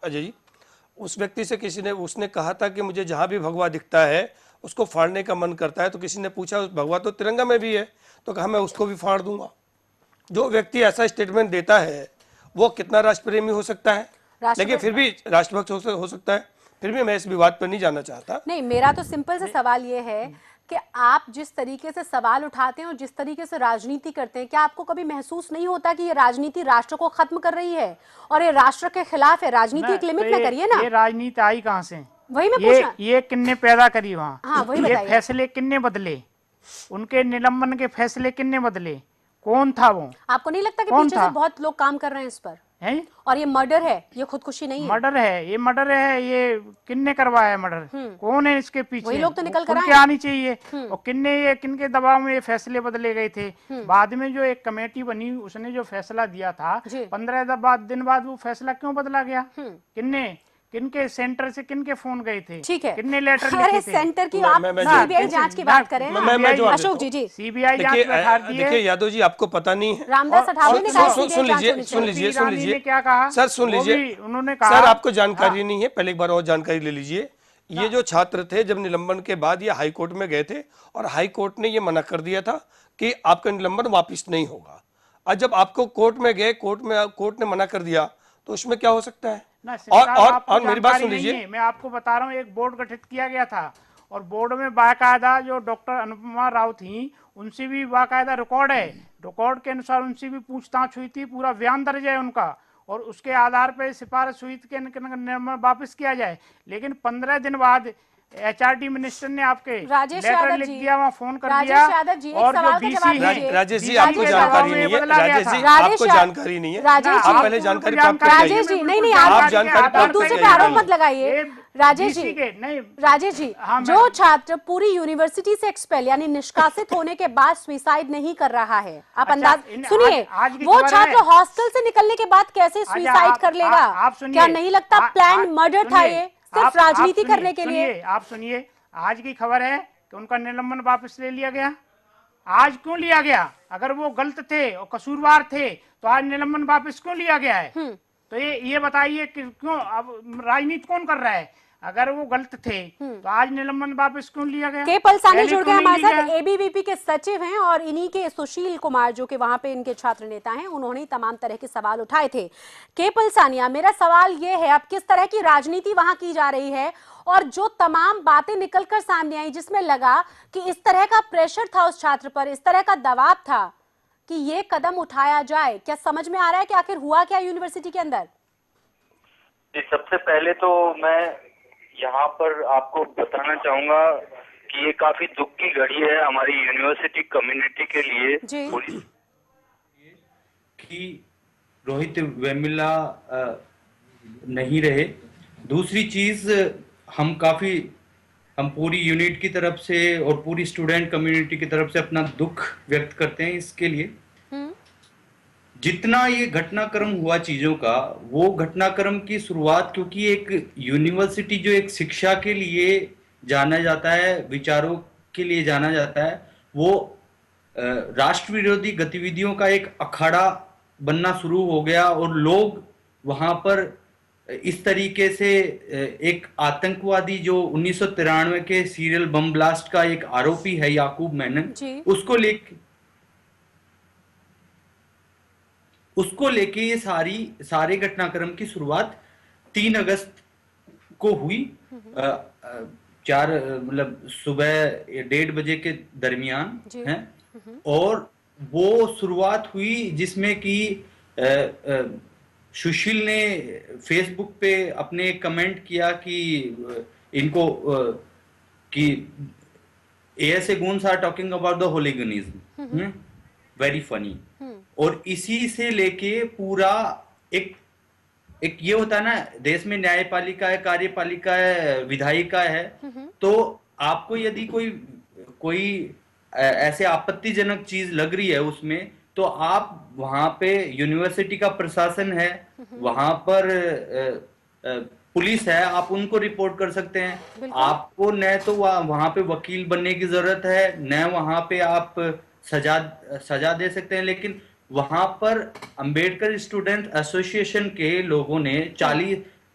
Speaker 10: अजय जी, उस व्यक्ति से किसी ने उसने कहा था कि मुझे जहां भी भगवा दिखता है उसको फाड़ने का मन करता है। तो किसी ने पूछा भगवा तो तिरंगा में भी है, तो कहा मैं उसको भी फाड़ दूंगा। जो व्यक्ति ऐसा स्टेटमेंट देता है वो कितना राष्ट्र प्रेमी हो सकता है, लेकिन फिर भी राष्ट्रभक्त हो सकता है। फिर भी मैं इस विवाद पर नहीं जाना चाहता।
Speaker 1: नहीं, मेरा तो सिंपल सा सवाल ये है कि आप जिस तरीके से सवाल उठाते हैं और जिस तरीके से राजनीति करते हैं, क्या आपको कभी महसूस नहीं होता कि ये राजनीति राष्ट्र को खत्म कर रही है और ये राष्ट्र के खिलाफ है? राजनीति एक लिमिट में करिए ना।
Speaker 6: ये राजनीति आई कहाँ से?
Speaker 1: वही मैं पूछना।
Speaker 6: ये किन्ने पैदा करी वहाँ?
Speaker 1: हाँ, वही
Speaker 6: ये फैसले किन्ने बदले? उनके निलंबन के फैसले किन्ने बदले? कौन था वो?
Speaker 1: आपको नहीं लगता कि पीछे से बहुत लोग काम कर रहे हैं इस पर?
Speaker 6: है?
Speaker 1: और ये मर्डर है, ये खुदकुशी नहीं है।
Speaker 6: मर्डर है, ये मर्डर है। ये किन्ने करवाया मर्डर? कौन है इसके पीछे?
Speaker 1: वही लोग तो निकल कर
Speaker 6: आए। आनी चाहिए। और किनके दबाव में ये फैसले बदले गए थे? बाद में जो एक कमेटी बनी उसने जो फैसला दिया था, 15 दिन बाद वो फैसला क्यों बदला गया? किनके सेंटर से किनके फोन गए थे?
Speaker 1: ठीक है,
Speaker 6: किन्ने लेटर
Speaker 1: लिखे थे? सेंटर की आप सीबीआई जांच की बात करें। अशोक जी
Speaker 6: सीबीआई जांच बैठा दी है।
Speaker 10: देखिए यादव जी, आपको पता नहीं है।
Speaker 1: रामदास अठावले ने कहा
Speaker 10: सुन लीजिए
Speaker 6: क्या कहा
Speaker 10: सर, सुन लीजिए।
Speaker 6: उन्होंने कहा
Speaker 10: सर आपको जानकारी नहीं है, पहले एक बार और जानकारी ले लीजिए। ये जो छात्र थे जब निलंबन के बाद ये हाई कोर्ट में गए थे और हाई कोर्ट ने ये मना कर दिया था कि आपका निलंबन वापस नहीं होगा। और जब आपको कोर्ट में गए, कोर्ट ने मना कर दिया, तो उसमें क्या हो सकता है? और मेरी बात सुन लीजिए,
Speaker 6: मैं आपको बता रहा हूँ, एक बोर्ड गठित किया गया था और बोर्ड में बाकायदा जो डॉक्टर अनुपमा राव थी उनसे भी बाकायदा रिकॉर्ड है। रिकॉर्ड के अनुसार उनसे भी पूछताछ हुई थी, पूरा बयान दर्ज है उनका, और उसके आधार पर सिफारिश हुई थी कि निर्णय वापस किया जाए। लेकिन 15 दिन बाद एचआरडी मिनिस्टर ने आपके लेटर लिख दिया, वहाँ फोन कर दिया। और जो बीसी है,
Speaker 10: राजेश जी आपको जानकारी नहीं है, राजेश जी आपको जानकारी नहीं है, आप पहले जानकारी प्राप्त करिए।
Speaker 1: राजेश जी नहीं, आप जानकारी दूसरे पे आरोप मत लगाइए। राजेश जी, जो छात्र पूरी यूनिवर्सिटी से एक्सपेल यानी निष्कासित होने के बाद सुसाइड नहीं कर रहा है, आप अंदाज सुनिए, वो छात्र हॉस्टल से निकलने के बाद कैसे सुसाइड कर लेगा? क्या नहीं लगता प्लान मर्डर था ये, सिर्फ राजनीति करने के लिए?
Speaker 6: आप सुनिए, आज की खबर है कि उनका निलंबन वापस ले लिया गया। आज क्यों लिया गया? अगर वो गलत थे और कसूरवार थे तो आज निलंबन वापस क्यों लिया गया है? तो ये बताइए कि क्यों अब राजनीति कौन कर रहा है? अगर वो गलत थे तो आज निलंबन वापस क्यों लिया गया?
Speaker 1: के पलसानी जुड़ गए हमारे साथ, एबीवीपी के सचिव हैं, और इन्हीं के सुशील कुमार जो कि वहां पे इनके छात्र नेता हैं, उन्होंने तमाम तरह के सवाल उठाए थे। के पलसानिया, मेरा सवाल ये है, अब किस तरह की राजनीति वहां की जा रही है और जो तमाम बातें निकलकर सामने आई जिसमें लगा कि इस तरह का प्रेशर था उस छात्र पर, इस तरह का दबाव था कि ये कदम उठाया जाए, क्या समझ में आ रहा है कि आखिर हुआ क्या यूनिवर्सिटी के अंदर?
Speaker 11: सबसे पहले तो मैं यहाँ पर आपको बताना चाहूंगा कि ये काफी दुख की घड़ी है हमारी यूनिवर्सिटी कम्युनिटी के लिए
Speaker 12: कि रोहित वेमुला नहीं रहे। दूसरी चीज, हम पूरी यूनिट की तरफ से और पूरी स्टूडेंट कम्युनिटी की तरफ से अपना दुख व्यक्त करते हैं इसके लिए। जितना ये घटनाक्रम हुआ चीजों का, वो घटनाक्रम की शुरुआत, क्योंकि एक यूनिवर्सिटी जो एक शिक्षा के लिए जाना जाता है, विचारों के लिए जाना जाता है, वो राष्ट्र विरोधी गतिविधियों का एक अखाड़ा बनना शुरू हो गया और लोग वहां पर इस तरीके से एक आतंकवादी जो 1993 के सीरियल बम ब्लास्ट का एक आरोपी है याकूब मेनन, उसको लेके ये सारे घटनाक्रम की शुरुआत 3 अगस्त को हुई। 4 सुबह 1:30 बजे के दरमियान है, और वो शुरुआत हुई जिसमें कि सुशील ने फेसबुक पे अपने कमेंट किया कि इनको कि ASA goons are talking about the hooliganism, very funny. और इसी से लेके पूरा एक ये होता है ना, देश में न्यायपालिका है, कार्यपालिका है, विधायिका है, तो आपको यदि कोई ऐसे आपत्तिजनक चीज लग रही है उसमें, तो आप वहां पे यूनिवर्सिटी का प्रशासन है, वहां पर पुलिस है, आप उनको रिपोर्ट कर सकते हैं। आपको न तो वहां पे वकील बनने की जरूरत है, न वहां पे आप सजा दे सकते हैं। लेकिन वहां पर अंबेडकर स्टूडेंट एसोसिएशन के लोगों ने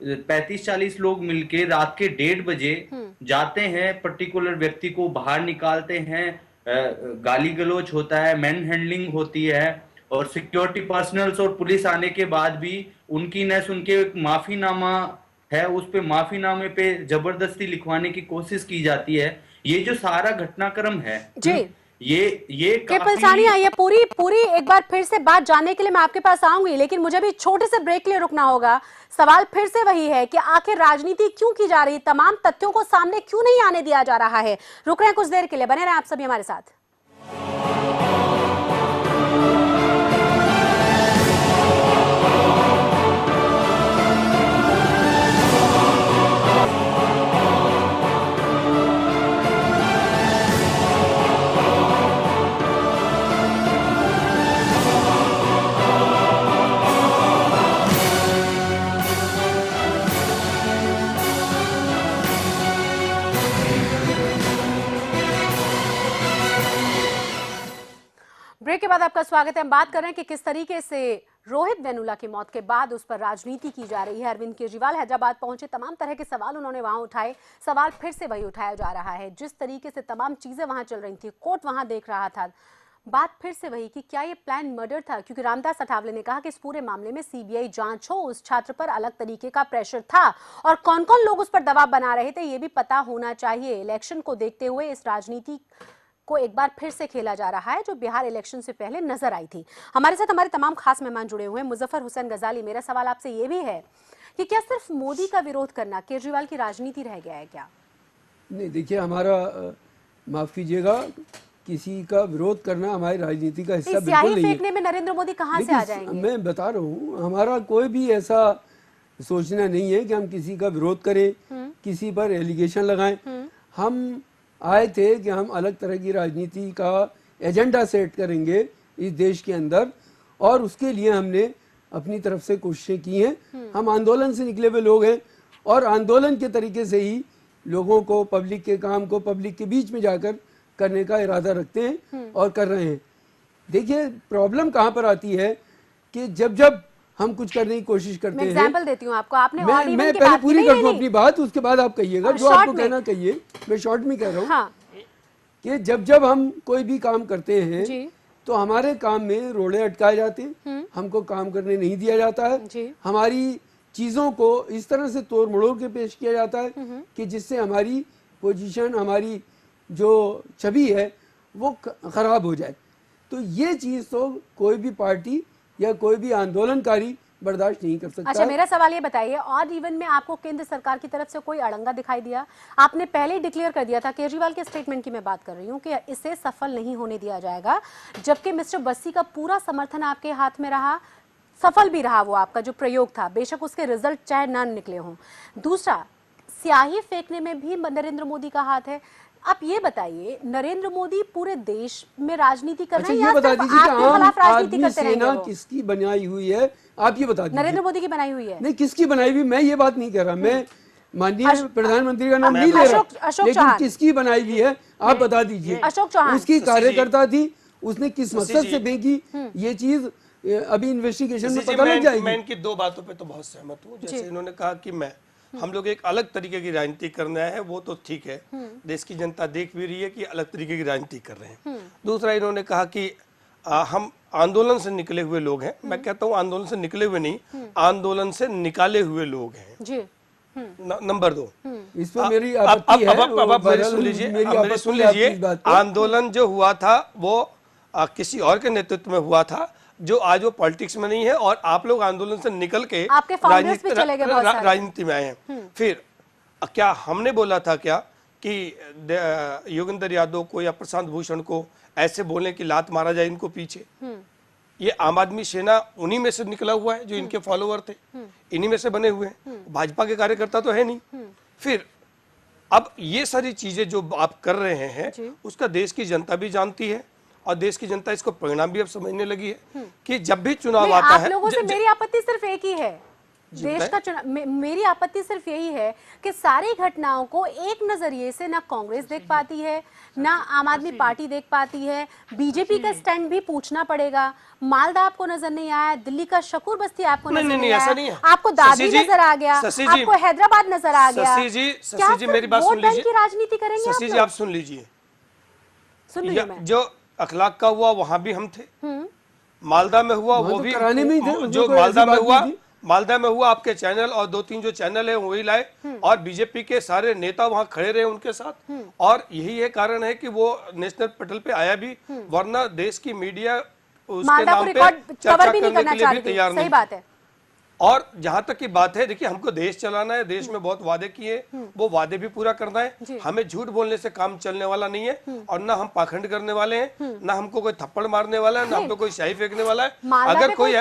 Speaker 12: 35-40 लोग मिलके रात के 1:30 बजे जाते हैं, पर्टिकुलर व्यक्ति को बाहर निकालते हैं, गाली गलौज होता है, मैन हैंडलिंग होती है, और सिक्योरिटी पर्सनल्स और पुलिस आने के बाद भी उनकी न सुन के एक माफीनामा है, उस पे माफीनामे पे जबरदस्ती लिखवाने की कोशिश की जाती है। ये जो सारा घटनाक्रम है
Speaker 1: जी,
Speaker 12: ये
Speaker 1: ट्रिपल सानिया, ये पूरी एक बार फिर से बात जानने के लिए मैं आपके पास आऊंगी, लेकिन मुझे भी छोटे से ब्रेक के लिए रुकना होगा। सवाल फिर से वही है कि आखिर राजनीति क्यों की जा रही, तमाम तथ्यों को सामने क्यों नहीं आने दिया जा रहा है। रुक रहे हैं कुछ देर के लिए, बने रहें आप सभी हमारे साथ। ब्रेक के बाद आपका स्वागत है। हम बात कर रहे हैं कि किस तरीके से रोहित वेमुला की मौत के बाद उस पर राजनीति की जा रही है। अरविंद केजरीवाल हैदराबाद पहुंचे, तमाम तरह के सवाल उन्होंने वहां उठाए। सवाल फिर से वही उठाया जा रहा है, जिस तरीके से तमाम चीजें वहां चल रही थी, कोर्ट वहां देख रहा था, बात फिर से वही कि क्या ये प्लान मर्डर था, क्योंकि रामदास अठावले ने कहा कि इस पूरे मामले में सीबीआई जांच हो, उस छात्र पर अलग तरीके का प्रेशर था और कौन कौन लोग उस पर दबाव बना रहे थे ये भी पता होना चाहिए। इलेक्शन को देखते हुए इस राजनीति को एक बार फिर से खेला जा रहा है, जो बिहार इलेक्शन से पहले नजर आई थी। हमारे साथ हमारे तमाम खास मेहमान जुड़े हुए हैं। मुजफ्फर हुसैन गजाली, मेरा सवाल आपसे ये भी है कि क्या सिर्फ मोदी का विरोध करना केजरीवाल की राजनीति रह गया है क्या?
Speaker 9: नहीं, देखिए, हमारा माफ कीजिएगा, किसी का विरोध करना हमारी राजनीति का हिस्सा बिल्कुल नहीं है।
Speaker 1: फेंकने में नरेंद्र मोदी कहां से आ जाएंगे?
Speaker 9: मैं बता रहा हूँ, हमारा कोई भी ऐसा सोचना नहीं है कि हम किसी का विरोध करें, किसी पर एलिगेशन लगाएं। हम आए थे कि हम अलग तरह की राजनीति का एजेंडा सेट करेंगे इस देश के अंदर, और उसके लिए हमने अपनी तरफ से कोशिशें की हैं। हम आंदोलन से निकले हुए लोग हैं और आंदोलन के तरीके से ही लोगों को, पब्लिक के काम को पब्लिक के बीच में जाकर करने का इरादा रखते हैं और कर रहे हैं। देखिए, प्रॉब्लम कहाँ पर आती है कि जब जब हम कुछ करने की कोशिश करते हैं।
Speaker 1: एग्जांपल देती हूँ आपको, आपने
Speaker 9: मैं पहले पूरी कर दूं अपनी बात, उसके बाद आप कहिएगा जो आपको कहना कहिए। मैं शॉर्ट में कह रहा हूँ
Speaker 1: हाँ।
Speaker 9: कि जब जब हम कोई भी काम करते हैं तो हमारे काम में रोड़े अटकाए जाते हैं, हमको काम करने नहीं दिया जाता है, हमारी चीजों को इस तरह से तोड़ मड़ोड़ के पेश किया जाता है कि जिससे हमारी पोजीशन, हमारी जो छवि है वो खराब हो जाए। तो ये चीज तो कोई भी पार्टी या कोई भी आंदोलनकारी बर्दाश्त नहीं कर सकता।
Speaker 1: अच्छा, मेरा सवाल ये बताइए, ऑड इवन में आपको केंद्र सरकार की तरफ से कोई अड़ंगा दिखाई दिया? आपने पहले ही डिक्लेयर कर दिया था, केजरीवाल के स्टेटमेंट की मैं बात कर रही हूँ, कि इसे सफल नहीं होने दिया जाएगा, जबकि मिस्टर बस्सी का पूरा समर्थन आपके हाथ में रहा, सफल भी रहा वो आपका जो प्रयोग था, बेशक उसके रिजल्ट चाहे ना निकले हों। दूसरा, स्याही फेंकने में भी नरेंद्र मोदी का हाथ है। आप ये बताइए, नरेंद्र मोदी पूरे देश में राजनीति कर रहे हैं या सिर्फ आपके खिलाफ राजनीति करते रहेंगे?
Speaker 9: किसकी बनाई हुई है आप ये बता दीजिए।
Speaker 1: नरेंद्र मोदी की बनाई हुई है?
Speaker 9: नहीं, किसकी बनाई हुई, मैं ये बात नहीं कर रहा। मैं माननीय प्रधानमंत्री का नाम नहीं ले रहा, लेकिन किसकी बनाई हुई है आप बता दीजिए।
Speaker 1: अशोक चौहान
Speaker 9: उसकी कार्यकर्ता थी, उसने किस मकसद से फेंकी, ये चीज अभी इन्वेस्टिगेशन में पता लग जाएगी।
Speaker 10: मैं इनकी दो बातों पे तो बहुत सहमत हूँ। जैसे इन्होंने कहा कि हम लोग एक अलग तरीके की राजनीति करना है, वो तो ठीक है, देश की जनता देख भी रही है कि अलग तरीके की राजनीति कर रहे हैं। दूसरा, इन्होंने कहा कि हम आंदोलन से निकले हुए लोग हैं। मैं कहता हूँ आंदोलन से निकले हुए नहीं, आंदोलन से निकाले हुए लोग हैं जी। नंबर 2,
Speaker 9: इस पर मेरी आपत्ति है।
Speaker 10: अब मेरी सुन लीजिए, आंदोलन जो हुआ था वो किसी और के नेतृत्व में हुआ था, जो आज वो पॉलिटिक्स में नहीं है, और आप लोग आंदोलन से निकल के राजनीति में आए हैं। फिर क्या हमने बोला था क्या कि योगेंद्र यादव को या प्रशांत भूषण को ऐसे बोलने की लात मारा जाए इनको पीछे? ये आम आदमी सेना उन्हीं में से निकला हुआ है, जो इनके फॉलोअर थे, इन्हीं में से बने हुए हैं, भाजपा के कार्यकर्ता तो है नहीं। फिर अब ये सारी चीजें जो आप कर रहे हैं उसका देश की जनता भी जानती है, और देश की जनता इसको परिणाम भी अब समझने लगी है कि जब भी चुनाव आता है।
Speaker 1: आप लोगों से मेरी आपत्ति सिर्फ एक ही है देश का चुनाव, मेरी आपत्ति सिर्फ यही है कि सारी घटनाओं को एक नजरिए से ना कांग्रेस देख पाती है, ना आम आदमी पार्टी देख पाती है। बीजेपी का स्टैंड भी पूछना पड़ेगा। मालदा आपको नजर नहीं आया, दिल्ली का शकूर बस्ती आपको नजर नहीं आया, आपको दादरी नजर आ गया, आपको हैदराबाद नजर आ गया।
Speaker 10: शशि जी मेरी बात सुन लीजिए,
Speaker 1: की राजनीति करेंगे
Speaker 10: शशि जी आप सुन लीजिए, जो अखलाक का हुआ वहां भी हम थे, मालदा में हुआ वो भी
Speaker 9: कराने में ही थे,
Speaker 10: जो मालदा में हुआ आपके चैनल और 2-3 जो चैनल है वही लाए, और बीजेपी के सारे नेता वहां खड़े रहे उनके साथ, और यही एक कारण है कि वो नेशनल पटल पे आया भी, वरना देश की मीडिया उसके नाम पे चर्चा करने के लिए भी तैयार नहीं।
Speaker 1: सही बात है।
Speaker 10: और जहां तक की बात है, देखिए हमको देश चलाना है, देश में बहुत वादे किए, वो वादे भी पूरा करना है। हमें झूठ बोलने से काम चलने वाला नहीं है, और ना हम पाखंड करने वाले हैं, ना हमको कोई थप्पड़ मारने वाला है, ना हम पे कोई शाही फेंकने वाला है। अगर कोई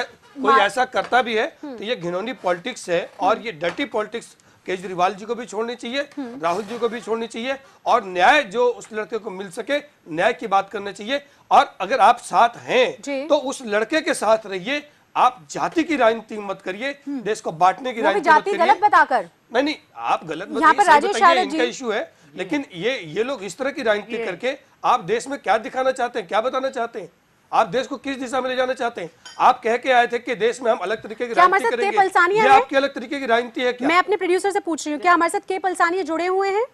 Speaker 10: ऐसा करता भी है तो ये घिनौनी पॉलिटिक्स है, और ये डर्टी पॉलिटिक्स केजरीवाल जी को भी छोड़नी चाहिए, राहुल जी को भी छोड़नी चाहिए, और न्याय जो उस लड़के को मिल सके न्याय की बात करनी चाहिए। और अगर आप साथ हैं तो उस लड़के के साथ रहिए, आप जाति की राजनीति मत करिए, देश को बांटने की राजनीति मत करिए।
Speaker 1: गलत बताकर
Speaker 10: नहीं, आप गलत बताइए, इनका इशू है, लेकिन ये लोग इस तरह की राजनीति करके आप देश में क्या दिखाना चाहते हैं, क्या बताना चाहते हैं, आप देश को किस दिशा में ले जाना चाहते हैं? आप कह के आए थे कि देश में हम अलग तरीके की राजनीति करेंगे, ये आपकी अलग तरीके की राजनीति है क्या?
Speaker 1: मैं अपने प्रोड्यूसर से पूछ रही हूँ, क्या हमारे साथ के पलसानिया जुड़े हुए हैं?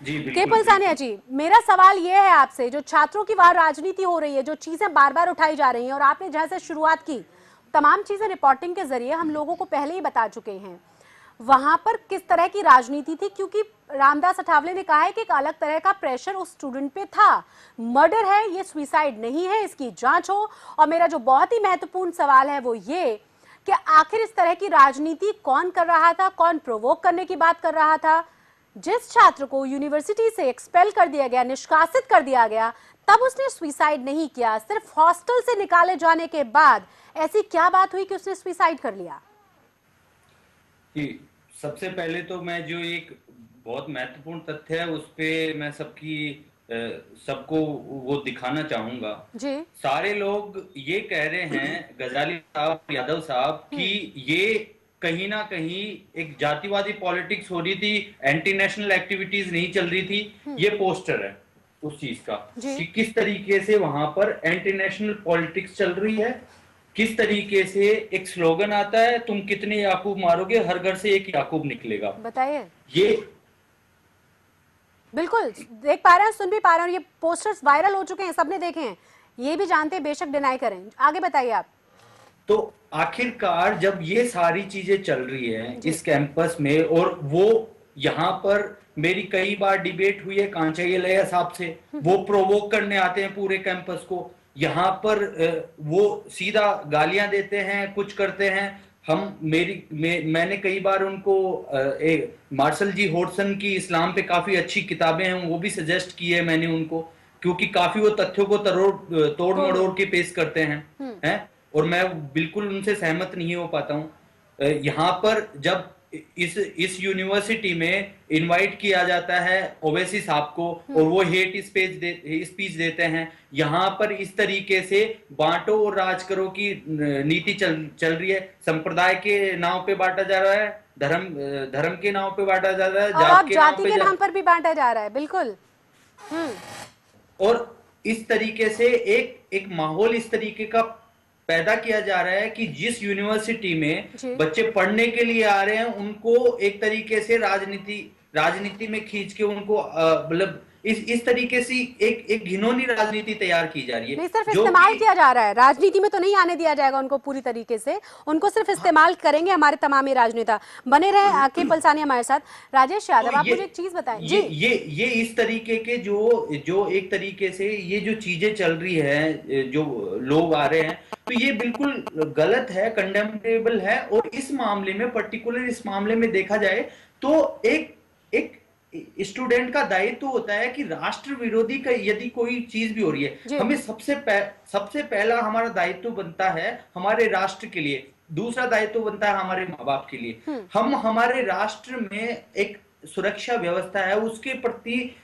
Speaker 1: के पलसानिया जी, मेरा सवाल ये है आपसे, जो छात्रों की वहां राजनीति हो रही है, जो चीजें बार बार उठाई जा रही हैं, और आपने जैसे शुरुआत की, तमाम चीजें रिपोर्टिंग के जरिए हम लोगों को पहले ही बता चुके हैं, वहां पर किस तरह की राजनीति थी, क्योंकि रामदास अठावले ने कहा है कि एक अलग तरह का प्रेशर उस स्टूडेंट पे था। मर्डर है, ये सुसाइड नहीं है, इसकी जांच हो। और मेरा जो बहुत ही महत्वपूर्ण सवाल है वो ये कि आखिर इस तरह की राजनीति कौन कर रहा था, कौन प्रोवोक करने की बात कर रहा था? जिस छात्र को यूनिवर्सिटी से एक्सपेल कर दिया गया, निष्कासित कर दिया गया, तब उसने सुसाइड नहीं किया। सिर्फ हॉस्टल से निकाले जाने के बाद ऐसी क्या बात हुई कि उसने सुसाइड कर लिया?
Speaker 12: सबसे पहले तो मैं जो एक बहुत महत्वपूर्ण तथ्य है उस पे मैं सबको वो दिखाना चाहूंगा जी। सारे लोग ये कह रहे हैं, गजाली साहब, यादव साहब, कि ये कहीं ना कहीं एक जातिवादी पॉलिटिक्स हो रही थी, एंटी नेशनल एक्टिविटीज नहीं चल रही थी। ये पोस्टर है उस चीज का कि किस तरीके से वहां पर एंटी नेशनल पॉलिटिक्स चल रही है, किस तरीके से एक स्लोगन आता है, तुम कितने याकूब मारोगे, हर घर से एक याकूब निकलेगा।
Speaker 1: बताइए।
Speaker 12: ये
Speaker 1: बिल्कुल देख पा रहे हैं, सुन भी पा रहे हैं, ये पोस्टर्स वायरल हो चुके हैं, सबने देखे हैं, ये भी जानते हैं, बेशक डिनाई करें। आगे बताइए आप।
Speaker 12: तो आखिरकार जब ये सारी चीजें चल रही है इस कैंपस में, और वो यहाँ पर मेरी कई बार डिबेट हुई है कांचाई लैया साहब से, वो प्रोवोक करने आते हैं पूरे कैंपस को, यहाँ पर वो सीधा गालियां देते हैं, कुछ करते हैं। मैंने कई बार उनको मार्शल जी होडसन की इस्लाम पे काफी अच्छी किताबें हैं, वो भी सजेस्ट की है मैंने उनको, क्योंकि काफी वो तथ्यों को तोड़ मड़ोड़ के पेश करते हैं, और मैं बिल्कुल उनसे सहमत नहीं हो पाता हूं। यहाँ पर जब इस यूनिवर्सिटी में इनवाइट किया जाता है ओवैसी साहब को, और वो हेट स्पीच देते हैं, यहाँ पर इस तरीके से बांटो और राज करो की नीति चल रही है। संप्रदाय के नाम पे बांटा जा रहा है, धर्म के नाम पे बांटा जा रहा है,
Speaker 1: जाति के नाम पर भी बांटा जा रहा है। बिल्कुल।
Speaker 12: और इस तरीके से एक माहौल इस तरीके का पैदा किया जा रहा है कि जिस यूनिवर्सिटी में बच्चे पढ़ने के लिए आ रहे हैं, उनको एक तरीके से राजनीति में खींच के उनको मतलब इस तरीके से एक घिनौनी राजनीति तैयार की जा रही है।
Speaker 1: नहीं, सिर्फ इस्तेमाल किया जा रहा है, राजनीति में तो नहीं आने दिया जाएगा उनको पूरी तरीके से, उनको सिर्फ इस्तेमाल करेंगे हमारे तमाम राजनेता। बने रहे के पलसानिया हमारे साथ। राजेश यादव, आप मुझे एक चीज बताएं जी।
Speaker 12: ये इस तरीके के जो एक तरीके से ये जो चीजें चल रही है, जो लोग आ रहे हैं, तो ये बिल्कुल गलत है, कंडेमनेबल है। और इस मामले में, पर्टिकुलर इस मामले में देखा जाए तो एक स्टूडेंट का दायित्व होता है कि राष्ट्र विरोधी का यदि कोई चीज भी हो रही है, हमें सबसे पहला हमारा दायित्व बनता है हमारे राष्ट्र के लिए, दूसरा दायित्व बनता है हमारे माँ बाप के लिए। हम हमारे राष्ट्र में एक सुरक्षा व्यवस्था है, उसके प्रति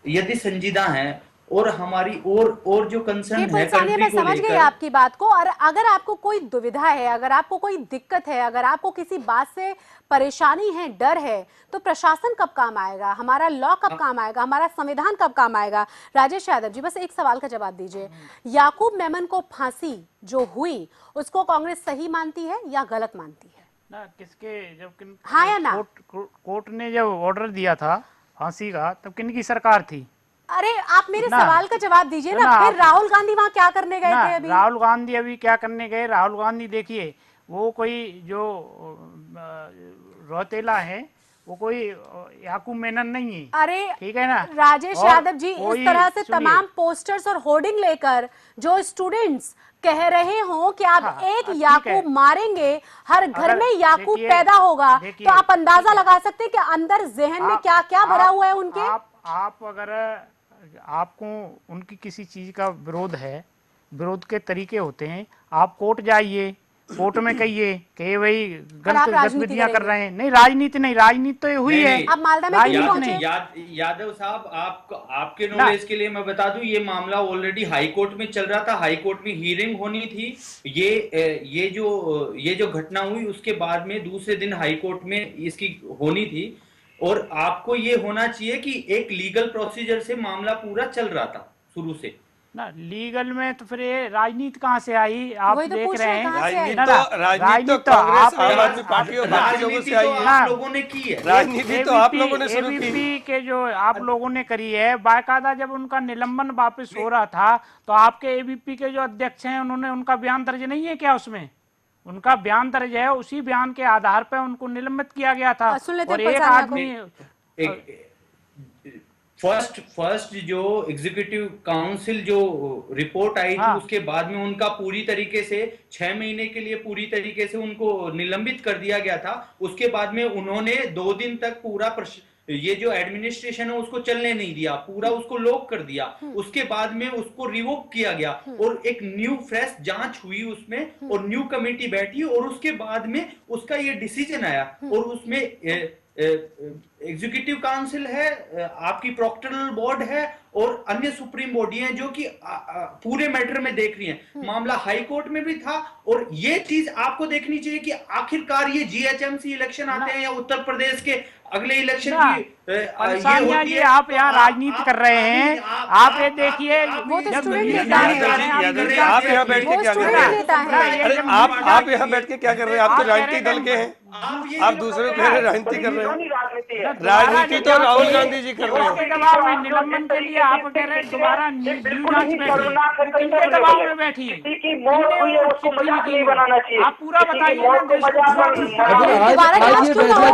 Speaker 12: यदि संजीदा है, और हमारी और जो कंसर्न है कंट्री
Speaker 1: मैं
Speaker 12: को
Speaker 1: समझ गई
Speaker 12: लेकर।
Speaker 1: आपकी बात को। और अगर आपको कोई दुविधा है, अगर आपको कोई दिक्कत है, अगर आपको किसी बात से परेशानी है, डर है, तो प्रशासन कब काम आएगा, हमारा लॉ कब काम आएगा, हमारा संविधान कब काम आएगा? राजेश यादव जी, बस एक सवाल का जवाब दीजिए। याकूब मेमन को फांसी जो हुई उसको कांग्रेस सही मानती है या गलत मानती है?
Speaker 6: ना किसके, जब
Speaker 1: हाँ या ना?
Speaker 6: कोर्ट ने जब ऑर्डर दिया था फांसी का, तब किन की सरकार थी?
Speaker 1: अरे आप मेरे सवाल का जवाब दीजिए ना। फिर राहुल गांधी वहां क्या करने गए थे अभी?
Speaker 6: राहुल गांधी अभी क्या करने गए? राहुल गांधी देखिए, वो कोई जो रौतेला है, वो कोई याकूब मेनन नहीं है।
Speaker 1: अरे
Speaker 6: ठीक है ना
Speaker 1: राजेश यादव जी, इस तरह से तमाम पोस्टर्स और होर्डिंग लेकर जो स्टूडेंट्स कह रहे हो कि आप एक याकूब मारेंगे, हर घर में याकूब पैदा होगा, तो आप अंदाजा लगा सकते हैं कि अंदर जहन में क्या क्या भरा हुआ है उनके।
Speaker 6: आप अगर आपको उनकी किसी चीज का विरोध है, विरोध के तरीके होते हैं, आप कोर्ट जाइए, कोर्ट में कहिए कि भाई गलत गतिविधियां कर रहे हैं। नहीं, राजनीति नहीं, राजनीति तो हुई है।
Speaker 1: अब मालदा में
Speaker 12: यादव साहब, आपके नॉलेज के लिए मैं बता दूं, ये मामला ऑलरेडी हाई कोर्ट में चल रहा था, हाई कोर्ट में हियरिंग होनी थी। ये जो घटना हुई उसके बाद में दूसरे दिन हाई कोर्ट में इसकी होनी थी। और आपको ये होना चाहिए कि एक लीगल प्रोसीजर से मामला पूरा चल रहा था शुरू से
Speaker 6: ना। लीगल में तो फिर ये राजनीति कहाँ से आई? आप देख रहे हैं,
Speaker 10: राजनीति तो कांग्रेस आम आदमी पार्टी और बाकी लोगों से आई है।
Speaker 12: आप लोगों ने की है
Speaker 10: राजनीति, तो आप लोगों ने शुरू की।
Speaker 6: एबीपी के जो आप लोगों ने करी है, बाकायदा जब उनका निलंबन वापस हो रहा था तो आपके एबीपी के जो अध्यक्ष हैं, उन्होंने उनका बयान दर्ज नहीं है क्या? उसमें उनका बयान दर्ज है, उसी बयान के आधार पर उनको निलंबित किया गया था। और एक आदमी
Speaker 12: फर्स्ट जो एग्जीक्यूटिव काउंसिल जो रिपोर्ट आई थी, उसके बाद में उनका पूरी तरीके से 6 महीने के लिए पूरी तरीके से उनको निलंबित कर दिया गया था। उसके बाद में उन्होंने 2 दिन तक पूरा ये जो एडमिनिस्ट्रेशन है उसको चलने नहीं दिया, पूरा उसको लॉक कर दिया। उसके बाद में उसको रिवोक किया गया और एक न्यू फ्रेश जांच हुई उसमें, और न्यू कमेटी बैठी, और उसके बाद में उसका ये डिसीजन आया। और उसमें एग्जीक्यूटिव काउंसिल है, आपकी प्रोक्टरल बोर्ड है और अन्य सुप्रीम बॉडी हैं जो कि पूरे मैटर में देख रही हैं। मामला हाई कोर्ट में भी था। और ये चीज आपको देखनी चाहिए कि आखिरकार ये जीएचएमसी इलेक्शन आते हैं या उत्तर प्रदेश के अगले इलेक्शन की
Speaker 6: ये आप यहाँ राजनीति कर रहे हैं। आप ये देखिए,
Speaker 10: आप यहाँ बैठ के क्या कर रहे हैं? आप यहाँ बैठ के क्या कर रहे हैं? आप तो राजनीतिक दल के हैं, आप दूसरे को राजनीति कर रहे हैं। राजनीति तो राहुल गांधी जी कर रहे हैं।
Speaker 6: निलंबन के लिए आप कह रहे हैं दोबारा दबाव में बैठी, आप पूरा बताइए।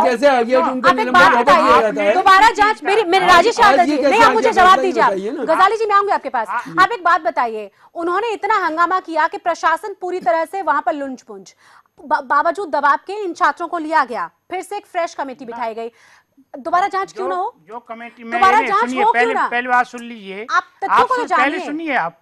Speaker 9: कैसे आ गया कि उनका निलंबन वापस लिया जाता है?
Speaker 1: दोबारा जांच मेरे राजेश यादव जी, नहीं आप मुझे जवाब दीजिए। गजाली जी मैं आऊंगी आपके पास। आप एक बात बताइए, उन्होंने इतना हंगामा किया कि प्रशासन पूरी तरह से वहां पर लुंज पुंज, बावजूद दबाव के इन छात्रों को लिया गया, फिर से एक फ्रेश कमेटी बिठाई गई। दोबारा जांच क्यों ना हो?
Speaker 6: जो कमेटी में सुनिए, पहले बात सुन लीजिए, आप पहले सुनिए, आप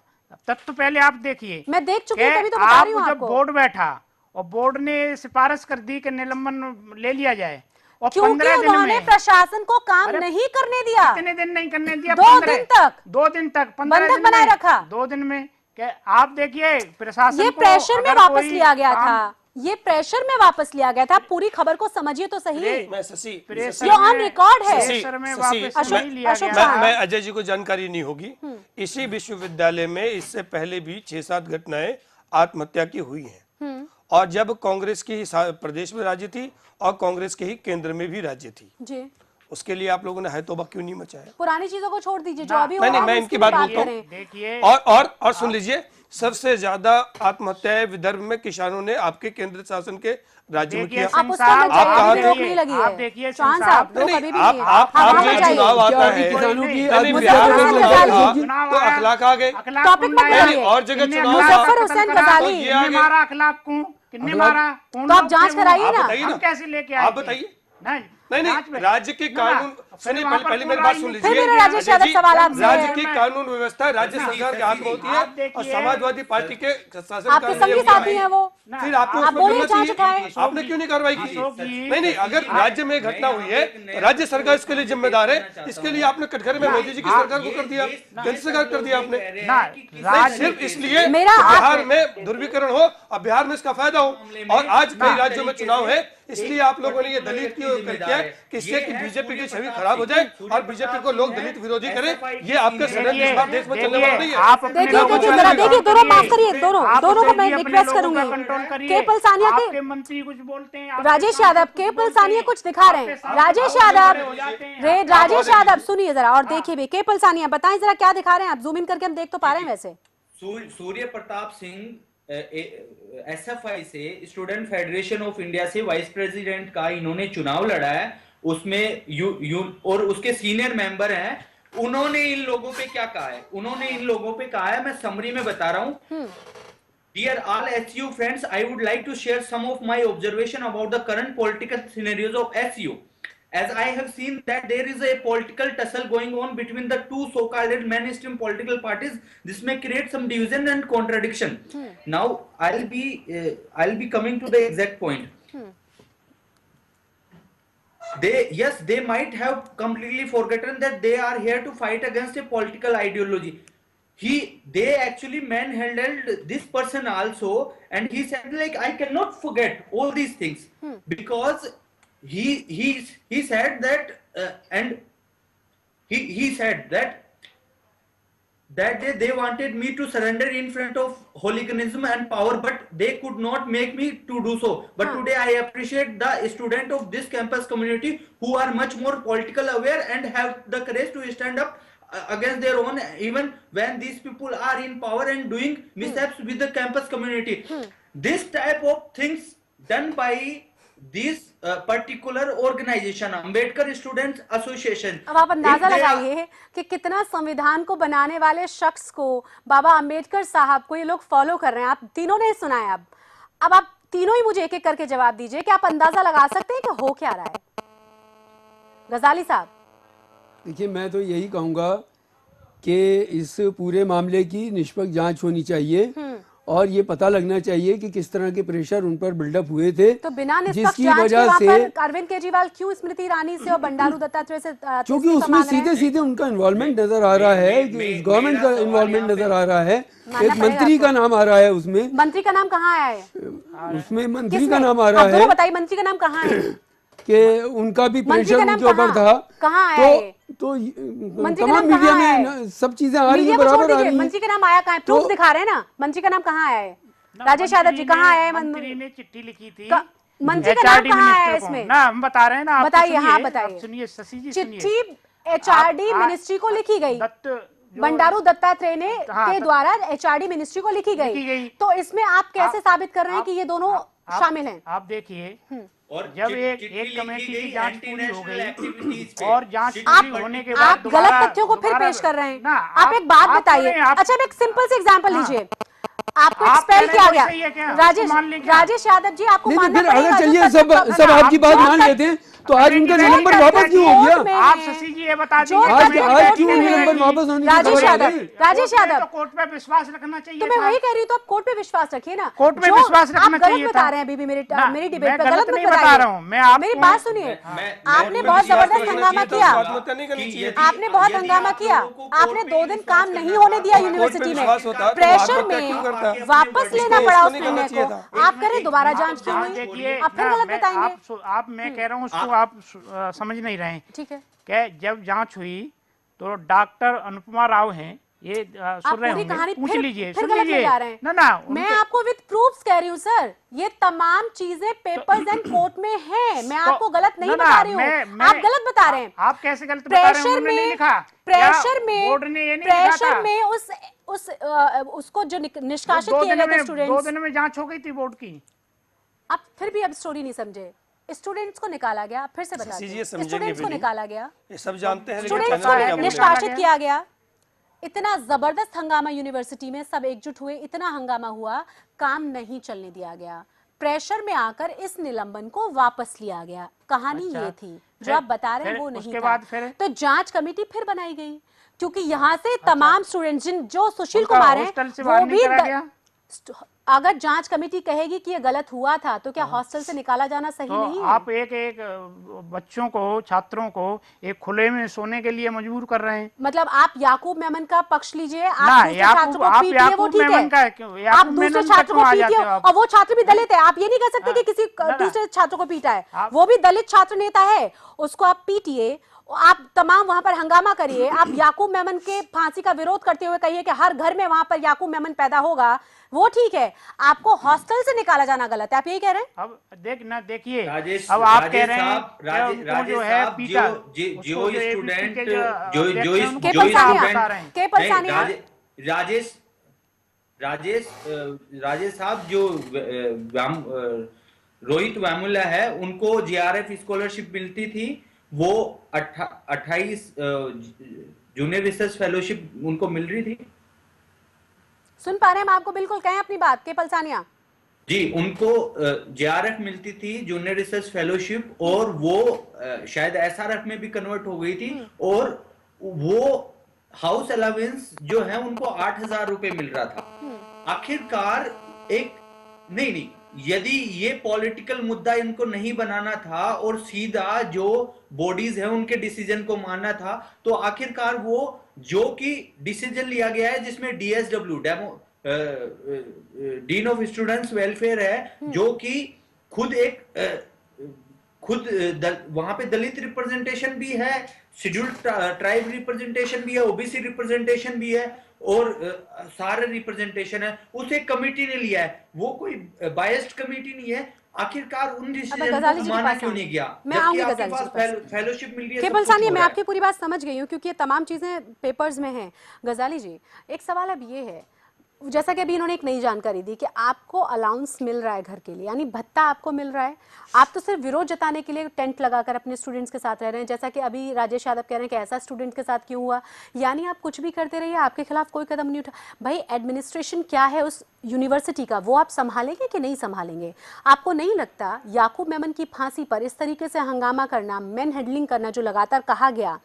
Speaker 6: तत्व पहले आप देखिए।
Speaker 1: मैं देख चुकी हूं, तभी तो बता रही हूं आपको।
Speaker 6: जब बोर्ड बैठा और बोर्ड ने सिफारिश कर दी कि निलंबन ले लिया जाए, और
Speaker 1: क्योंकि
Speaker 6: 15 दिन
Speaker 1: उन्होंने प्रशासन को काम नहीं करने दिया।
Speaker 6: कितने दिन नहीं करने दिया?
Speaker 1: 2 दिन तक,
Speaker 6: 2 दिन तक
Speaker 1: बंधक बनाए रखा।
Speaker 6: 2 दिन में आप देखिए प्रशासन
Speaker 1: ये प्रेशर में वापस लिया गया था, ये प्रेशर में वापस लिया गया था। पूरी खबर को समझिए तो सही, ये ऑन रिकॉर्ड है।
Speaker 10: मैं अजय जी को जानकारी नहीं होगी, इसी विश्वविद्यालय में इससे पहले भी 6-7 घटनाएं आत्महत्या की हुई हैं। और जब कांग्रेस की प्रदेश में राज्य थी और कांग्रेस के ही केंद्र में भी राज्य थी जी, उसके लिए आप लोगों ने है तौबा क्यों नहीं मचाया?
Speaker 1: पुरानी चीजों को छोड़ दीजिए, जो अभी हो
Speaker 10: नहीं, मैं इनकी बात बोलता हूँ। और सुन लीजिए, सबसे ज्यादा आत्महत्याएं विदर्भ में किसानों ने आपके केंद्र शासन के राज्य में किया।
Speaker 1: आप कहा नहीं लगी है।
Speaker 6: आप देखिए
Speaker 1: चौहान साहब,
Speaker 10: आप जो चुनाव आता है तो अखलाक आ गए,
Speaker 1: टॉपिक मत बनाइए।
Speaker 10: और जगह चुनाव
Speaker 1: मुजफ्फर हुसैन गजाली
Speaker 6: मारा अखलाक को, किसने मारा?
Speaker 1: तो आप जांच कराइए ना,
Speaker 6: हम कैसे लेके आए?
Speaker 10: आप बताइए।
Speaker 6: नहीं,
Speaker 10: नहीं, राज्य के कानून सुनिए, पहले मेरी बात सुन लीजिए।
Speaker 1: राजेश यादव सवाल आपसे।
Speaker 10: राज्य की कानून व्यवस्था राज्य सरकार के हाथ में होती है और समाजवादी पार्टी के शासन
Speaker 1: आपके संगी साथी हैं वो,
Speaker 10: फिर आपको
Speaker 1: आप बोलिए, जांच उठाएं।
Speaker 10: आपने क्यों नहीं कार्रवाई की? नहीं, अगर राज्य में घटना हुई है तो राज्य सरकार इसके लिए जिम्मेदार है। इसके लिए आपने कटघरे में मोदी जी की सरकार को कर दिया, केंद्र सरकार कर दिया आपने, सिर्फ इसलिए बिहार में ध्रुवीकरण हो और बिहार में इसका फायदा हो। और आज कई राज्यों में चुनाव है, इसलिए आप लोगों ने ये दलित की किया कि इससे कि बीजेपी की छवि खराब हो जाए और बीजेपी को लोग दलित विरोधी करें। ये आपके षड्यंत्र इस बार देश में चलने वाला नहीं है।
Speaker 1: देखिए दोनों माफ करिए, दोनों को मैं रिक्वेस्ट करूंगी। के पलसानिया के
Speaker 6: मंत्री कुछ बोलते हैं,
Speaker 1: राजेश यादव, के पलसानिया कुछ दिखा रहे हैं। राजेश यादव सुनिए जरा और देखिए भी। के पलसानिया बताएं जरा क्या दिखा रहे हैं आप, जूम इन करके हम देख तो पा रहे हैं। वैसे
Speaker 12: सूर्य प्रताप सिंह एसएफआई से, स्टूडेंट फेडरेशन ऑफ इंडिया से वाइस प्रेसिडेंट का इन्होंने चुनाव लड़ा है, उसमें और उसके सीनियर मेंबर हैं। उन्होंने इन लोगों पे क्या कहा है? उन्होंने इन लोगों पे कहा है, मैं समरी में बता रहा हूं। Dear all SU friends, I would like to share some of my observation about the current political scenarios of SU. As I have seen that there is a political tussle going on between the two so-called mainstream political parties. This may create some division and contradiction. Now I'll be coming to the exact point. They might have completely forgotten that they are here to fight against a political ideology. They actually manhandled this person also, and he said like, I cannot forget all these things because he said that and he said that they wanted me to surrender in front of hooliganism and power, but they could not make me to do so. But today I appreciate the student of this campus community who are much more political aware and have the courage to stand up against their own, even when these people are in power and doing mishaps with the campus community. This type of things done by this particular organization, Ambedkar Students Association.
Speaker 1: अब आप अंदाजा लगाइए कि कितना संविधान को बनाने वाले शख्स को, बाबा अंबेडकर साहब को ये लोग फॉलो कर रहे हैं। आप तीनों ने सुना है। अब आप तीनों ही मुझे एक एक करके जवाब दीजिए कि आप अंदाजा लगा सकते हैं कि हो क्या रहा है। गजाली साहब,
Speaker 9: देखिए, मैं तो यही कहूँगा कि इस पूरे मामले की निष्पक्ष जांच होनी चाहिए और ये पता लगना चाहिए कि किस तरह के प्रेशर उन पर बिल्डअप हुए थे।
Speaker 1: तो बिना निष्पक्ष जांच के वहाँ पर अरविंद केजरीवाल क्यों स्मृति ईरानी से और बंडारू दत्तात्रेय से,
Speaker 9: क्योंकि उसमें सीधे सीधे उनका इन्वॉल्वमेंट नजर आ रहा है, गवर्नमेंट का इन्वॉल्वमेंट नजर आ रहा है, एक मंत्री का नाम आ रहा है उसमें।
Speaker 1: मंत्री का नाम कहाँ आया है?
Speaker 9: उसमें मंत्री का नाम आ रहा है।
Speaker 1: बताइए मंत्री का नाम कहाँ है?
Speaker 9: कि उनका भी प्रेशर उनके ऊपर था।
Speaker 1: कहाँ आया है?
Speaker 9: तो तमाम मीडिया में सब चीजें आ रही है, बराबर आ रही है।
Speaker 1: मंत्री का नाम आया कहाँ है? प्रूफ दिखा रहे हैं ना। मंत्री का नाम कहाँ आया है? राजेश यादव जी कहाँ आया है?
Speaker 6: मंत्री ने चिट्ठी लिखी थी।
Speaker 1: मंत्री का नाम कहाँ आया है इसमें?
Speaker 6: ना हम बता रहे हैं ना,
Speaker 1: बताइए। हाँ बताइए।
Speaker 6: सुनिए शशि जी,
Speaker 1: चिट्ठी HRD मिनिस्ट्री को लिखी गई, बंडारू दत्तात्रेय ने के द्वारा HRD मिनिस्ट्री को लिखी गई। तो इसमें आप कैसे साबित कर रहे हैं कि ये दोनों शामिल हैं?
Speaker 6: आप देखिए, और जब एक कमेटी की जांच पूरी हो गई और जांच पूरी होने के बाद
Speaker 1: आप गलत तथ्यों को फिर पेश कर रहे हैं। आप एक बात बताइए। अच्छा, एक सिंपल से एग्जांपल लीजिए। आपको एक्सपेल किया गया। राजेश यादव जी, आपको मानना पड़ेगा।
Speaker 9: चलिए, सब आपकी बात मान लेते हैं, तो आज उनका निलंबन वापस क्यों हो गया?
Speaker 6: आप शशि जी ये बता दीजिए,
Speaker 9: आज क्यों निलंबन वापस होने की
Speaker 1: राजेश यादव,
Speaker 6: कोर्ट पे विश्वास रखना चाहिए।
Speaker 1: तो मैं वही कह रही हूँ, तो आप कोर्ट पे विश्वास रखिए ना।
Speaker 6: कोर्ट पे विश्वास रखना चाहिए।
Speaker 1: गलत बता रहे हैं अभी भी मेरी डिबेट पे, गलत
Speaker 6: नहीं बता रहा हूँ मैं। आप
Speaker 1: मेरी बात सुनिए। आपने बहुत जबरदस्त हंगामा किया, आपने बहुत हंगामा किया, आपने 2 दिन काम नहीं होने दिया यूनिवर्सिटी में, प्रेशर में वापस लेना पड़ा उस निर्णय को। आप करें दोबारा जांच क्यों हुई? आप फिर गलत बताएंगे।
Speaker 6: आप मैं कह रहा हूँ उसको आप समझ नहीं रहे हैं।
Speaker 1: ठीक है,
Speaker 6: क्या जब जांच हुई तो डॉक्टर अनुपमा राव हैं, ये सुन रहे होंगे, पूछ लीजिए, सुन लीजिए ना।
Speaker 1: मैं आपको विद प्रूफ्स कह रही हूँ सर, ये तमाम चीजें पेपर्स एंड कोर्ट में हैं। मैं आपको गलत नहीं बता रही हूँ, आप गलत बता रहे हैं।
Speaker 6: आप कैसे गलत बता रहे हैं? उन्होंने नहीं लिखा,
Speaker 1: प्रेशर में उसको जो निष्कासित किए गए थे स्टूडेंट्स,
Speaker 6: 2 दिन में जांच हो गई थी बोर्ड की।
Speaker 1: आप फिर भी अब स्टोरी नहीं समझे। स्टूडेंट्स को निकाला गया, फिर से बता दीजिए। स्टूडेंट्स को निकाला गया,
Speaker 10: ये सब जानते हैं,
Speaker 1: स्टूडेंट्स को निष्कासित किया गया। इतना जबरदस्त हंगामा यूनिवर्सिटी में, सब एकजुट हुए, इतना हंगामा हुआ, काम नहीं चलने दिया गया। प्रेशर में आकर इस निलंबन को वापस लिया गया। कहानी ये थी जो आप बता रहे हैं वो नहीं
Speaker 6: उसके
Speaker 1: था।
Speaker 6: बाद फिर
Speaker 1: तो जांच कमेटी फिर बनाई गई क्योंकि यहाँ से तमाम स्टूडेंट जो सुशील कुमार है वो भी अगर जांच कमेटी कहेगी कि ये गलत हुआ था तो क्या हॉस्टल से निकाला जाना सही
Speaker 6: तो
Speaker 1: नहीं है?
Speaker 6: आप एक बच्चों को, छात्रों को एक खुले में सोने के लिए मजबूर कर रहे हैं।
Speaker 1: मतलब आप याकूब मेमन का पक्ष लीजिए, आप दूसरे छात्र को पीटिए, वो ठीक है। आप दूसरे छात्र को पीटिए और वो छात्र भी दलित है। आप ये नहीं कह सकते कि किसी दूसरे छात्र को पीटा है, वो भी दलित छात्र नेता है, उसको आप पीटिए, आप तमाम वहां पर हंगामा करिए। आप याकूब मेमन के फांसी का विरोध करते हुए कहिए कि हर घर में वहां पर याकूब मेमन पैदा होगा, वो ठीक है। आपको हॉस्टल से निकाला जाना गलत है, आप यही कह रहे हैं?
Speaker 6: अब देखिए अब आप कह रहे हैं जो है पीटा
Speaker 12: जो स्टूडेंट राजेश साहब जो रोहित वेमुला है उनको जेआरएफ स्कॉलरशिप मिलती थी, वो 28 जूनियर रिसर्च फेलोशिप उनको मिल रही थी।
Speaker 1: सुन पा रहे हैं हम आपको? बिल्कुल कहें अपनी बात। के पलसानिया
Speaker 12: जी, उनको जेआरएफ मिलती थी, जूनियर रिसर्च फेलोशिप, और वो शायद एसआरएफ में भी कन्वर्ट हो गई थी, और वो हाउस अलावेंस जो है उनको 8,000 रुपए मिल रहा था। आखिरकार नहीं, यदि ये पॉलिटिकल मुद्दा इनको नहीं बनाना था और सीधा जो बॉडीज है उनके डिसीजन को मानना था, तो आखिरकार वो जो कि डिसीजन लिया गया है जिसमें DSW dean of students welfare है, जो कि वहां पे दलित रिप्रेजेंटेशन भी है, शेड्यूल्ड ट्राइब रिप्रेजेंटेशन भी है, ओबीसी रिप्रेजेंटेशन भी है, और सारे रिप्रेजेंटेशन है। उस एक कमेटी ने लिया है, वो कोई बायस्ड कमेटी नहीं है। आखिरकार उन डिसीजन को माना क्यों नहीं गया?
Speaker 1: मैं आऊंगी गजाली जी
Speaker 12: फेलोशिप मिल रही है।
Speaker 1: केवल सानी, मैं आपकी पूरी बात समझ गई हूँ क्योंकि ये तमाम चीजें पेपर्स में हैं। गजाली जी, एक सवाल अब ये है, जैसा कि अभी इन्होंने एक नई जानकारी दी कि आपको अलाउंस मिल रहा है घर के लिए, यानी भत्ता आपको मिल रहा है, आप तो सिर्फ विरोध जताने के लिए टेंट लगाकर अपने स्टूडेंट्स के साथ रह रहे हैं, जैसा कि अभी राजेश यादव कह रहे हैं कि ऐसा स्टूडेंट के साथ क्यों हुआ, यानी आप कुछ भी करते रहिए, आपके खिलाफ कोई कदम नहीं उठा। भाई एडमिनिस्ट्रेशन क्या है उस यूनिवर्सिटी का, वो आप संभालेंगे कि नहीं संभालेंगे? आपको नहीं लगता याकूब मेमन की फांसी पर इस तरीके से हंगामा करना, मैन हैंडलिंग करना जो लगातार कहा गया,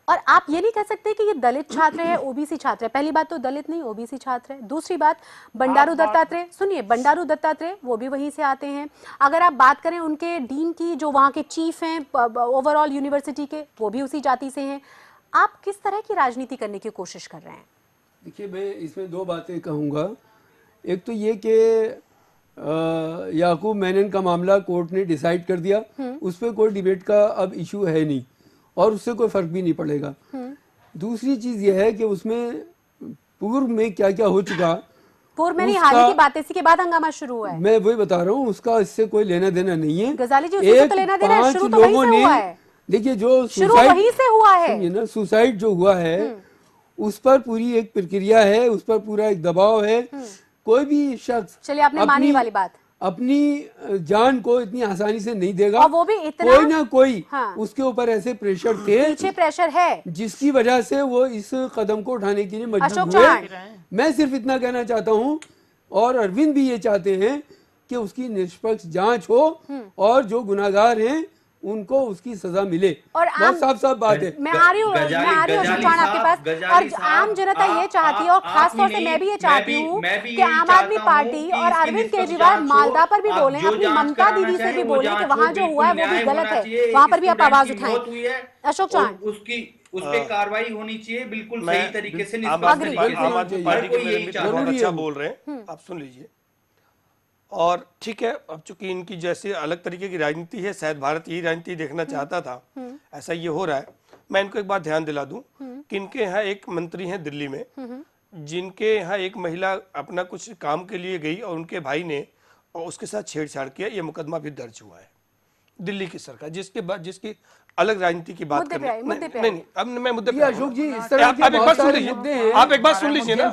Speaker 1: और आप ये नहीं कह सकते कि ये दलित छात्र है, ओबीसी छात्र है? पहली बात तो दलित नहीं ओबीसी छात्र है। दूसरी बात, बंडारू दत्तात्रेय, सुनिए, बंडारू दत्तात्रेय वो भी वहीं से आते हैं। अगर आप बात करें उनके डीन की, जो वहाँ के चीफ हैं ओवरऑल यूनिवर्सिटी के, वो भी उसी जाति से हैं। आप किस तरह की राजनीति करने की कोशिश कर रहे हैं?
Speaker 9: देखिए, मैं इसमें दो बातें कहूँगा। एक तो ये कि याकूब मेनन का मामला कोर्ट ने डिसाइड कर दिया, उस पर कोई डिबेट का अब इशू है नहीं और उससे कोई फर्क भी नहीं पड़ेगा। दूसरी चीज यह है कि उसमें पूर्व में क्या क्या हो चुका,
Speaker 1: पूर्व में नहीं, हाल ही की बात, इसी के बाद हंगामा शुरू हुआ है।
Speaker 9: मैं वही बता रहा हूँ, उसका इससे कोई लेना देना नहीं है।
Speaker 1: गजाली जी, उससे तो लेना देना है, शुरू तो वहीं से हुआ है।
Speaker 9: देखिए, जो
Speaker 1: शुरू वहीं से हुआ है
Speaker 9: ना, सुसाइड जो हुआ है उस पर पूरी एक प्रक्रिया है, उस पर पूरा एक दबाव है। कोई भी शख्स,
Speaker 1: चलिए आपने मानी वाली बात,
Speaker 9: अपनी जान को इतनी आसानी से नहीं देगा,
Speaker 1: और वो भी इतना,
Speaker 9: कोई ना कोई
Speaker 1: हाँ,
Speaker 9: उसके ऊपर ऐसे प्रेशर थे,
Speaker 1: पीछे प्रेशर है,
Speaker 9: जिसकी वजह से वो इस कदम को उठाने के लिए मजबूर हुए। मैं सिर्फ इतना कहना चाहता हूँ, और अरविंद भी ये चाहते हैं कि उसकी निष्पक्ष जांच हो और जो गुनाहगार हैं उनको उसकी सजा मिले।
Speaker 1: और
Speaker 9: बहुत साफ साफ बात है।
Speaker 1: मैं आ रही हूँ आपके पास, और आम जनता ये चाहती है, और खास तौर से मैं भी ये चाहती हूँ कि आम आदमी पार्टी और अरविंद केजरीवाल मालदा पर भी बोले, अपनी ममता दीदी से भी बोले कि वहाँ जो हुआ है वो भी गलत है, वहाँ पर भी आप आवाज उठाएं। अशोक चौहान,
Speaker 12: उस पे कार्रवाई होनी चाहिए बिल्कुल सही तरीके से।
Speaker 10: आम आदमी पार्टी के मेरे मित्र बहुत अच्छा बोल रहे हैं, आप सुन लीजिए। और ठीक है, अब चूंकि इनकी जैसे अलग तरीके की राजनीति है, शायद भारत यही राजनीति देखना चाहता था, ऐसा ये हो रहा है। मैं इनको एक बात ध्यान दिला दूं कि इनके यहाँ एक मंत्री हैं दिल्ली में, जिनके यहाँ एक महिला अपना कुछ काम के लिए गई और उनके भाई ने और उसके साथ छेड़छाड़ किया, ये मुकदमा भी दर्ज हुआ है दिल्ली की सरकार, जिसके बाद जिसकी अलग राजनीति की बात करनी नहीं, अब मैं मुद्दे पे
Speaker 9: अशोक जी, इस तरह के बहुत सारे मुद्दे हैं।
Speaker 10: आप एक बात सुन लीजिए ना,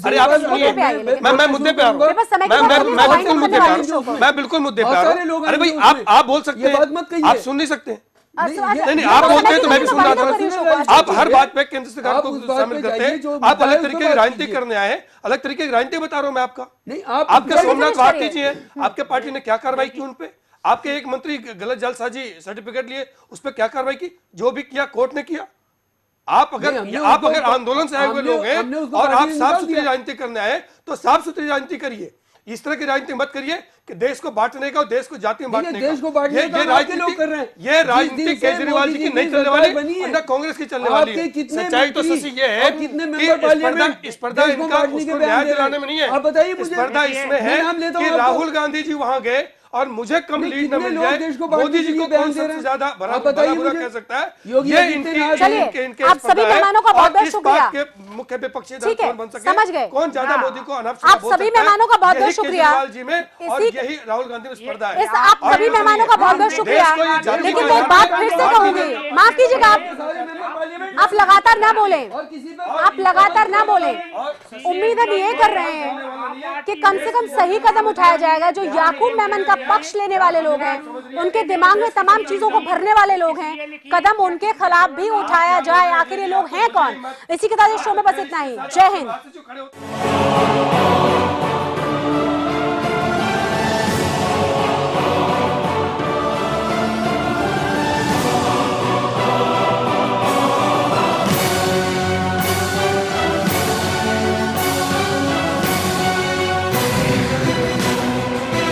Speaker 10: अरे आप सुनिए, मैं मुद्दे पे आ रहा हूँ, मैं बिल्कुल मुद्दे पे आ रहा हूँ, मैं बिल्कुल मुद्दे पे आ रहा हूँ। अरे भाई आप बोल सकते हैं, आप सुन नहीं सकते, नहीं, आप बोलते हैं तो मैं भी सुन रहा था। आप हर बात पे केंद्र सरकार को शामिल करते हैं। आप अलग तरीके की राजनीति करने आए, अलग तरीके की राजनीति बता रहा हूं मैं आपका।
Speaker 9: नहीं,
Speaker 10: आपके सोमनाथ भारती जी हैं, आपके पार्टी ने क्या कार्रवाई की उन पे? आपके एक मंत्री गलत जालसाजी सर्टिफिकेट लिए, उस पर क्या कार्रवाई की? जो भी किया कोर्ट ने किया। आप अगर आंदोलन से आए हुए लोग हैं और आप साफ सुथरी राजनीति करने आए तो साफ सुथरी राजनीति करिए। इस तरह की राजनीति मत करिए कि देश को बांटने का और देश को जाति में बांटने का।
Speaker 9: देश को बांटने का
Speaker 10: ये राजनीति कर रहे हैं। ये राजनीति केजरीवाल जी की नहीं चलने वाली, ना कांग्रेस की चलने वाली है। सच्चाई तो शशि ये है कि स्पर्धा इनका उसको न्याय दिलाने में नहीं है। स्पर्धा इसमें है कि राहुल गांधी जी वहां गए और मुझे कम लीड न मिल जाए, मोदी जी को कौन सबसे ज्यादा बुरा कह सकता है? ये इनके
Speaker 1: आप सभी मेहमानों का बहुत बहुत शुक्रिया।
Speaker 10: मुख्य विपक्षी
Speaker 1: ठीक है,
Speaker 10: बन सके,
Speaker 1: समझ गए।
Speaker 10: कौन ज्यादा मोदी को
Speaker 1: आप सभी मेहमानों का बहुत बहुत शुक्रिया।
Speaker 10: जी में और यही राहुल गांधी में स्पर्धा है।
Speaker 1: आप सभी मेहमानों का बहुत बहुत शुक्रिया। लेकिन मैं एक बात फिर से कहूंगी, माफ कीजिएगा, आप लगातार ना बोलें, आप लगातार ना बोलें। उम्मीद हम ये कर रहे हैं कि कम से कम सही कदम उठाया जाएगा। जो याकूब मेमन का पक्ष लेने वाले लोग हैं, उनके दिमाग में तमाम चीजों को भरने वाले लोग हैं, कदम उनके खिलाफ भी उठाया जाए। आखिर ये लोग हैं कौन? इसी के साथ इस शो में बस इतना ही। जय हिंद।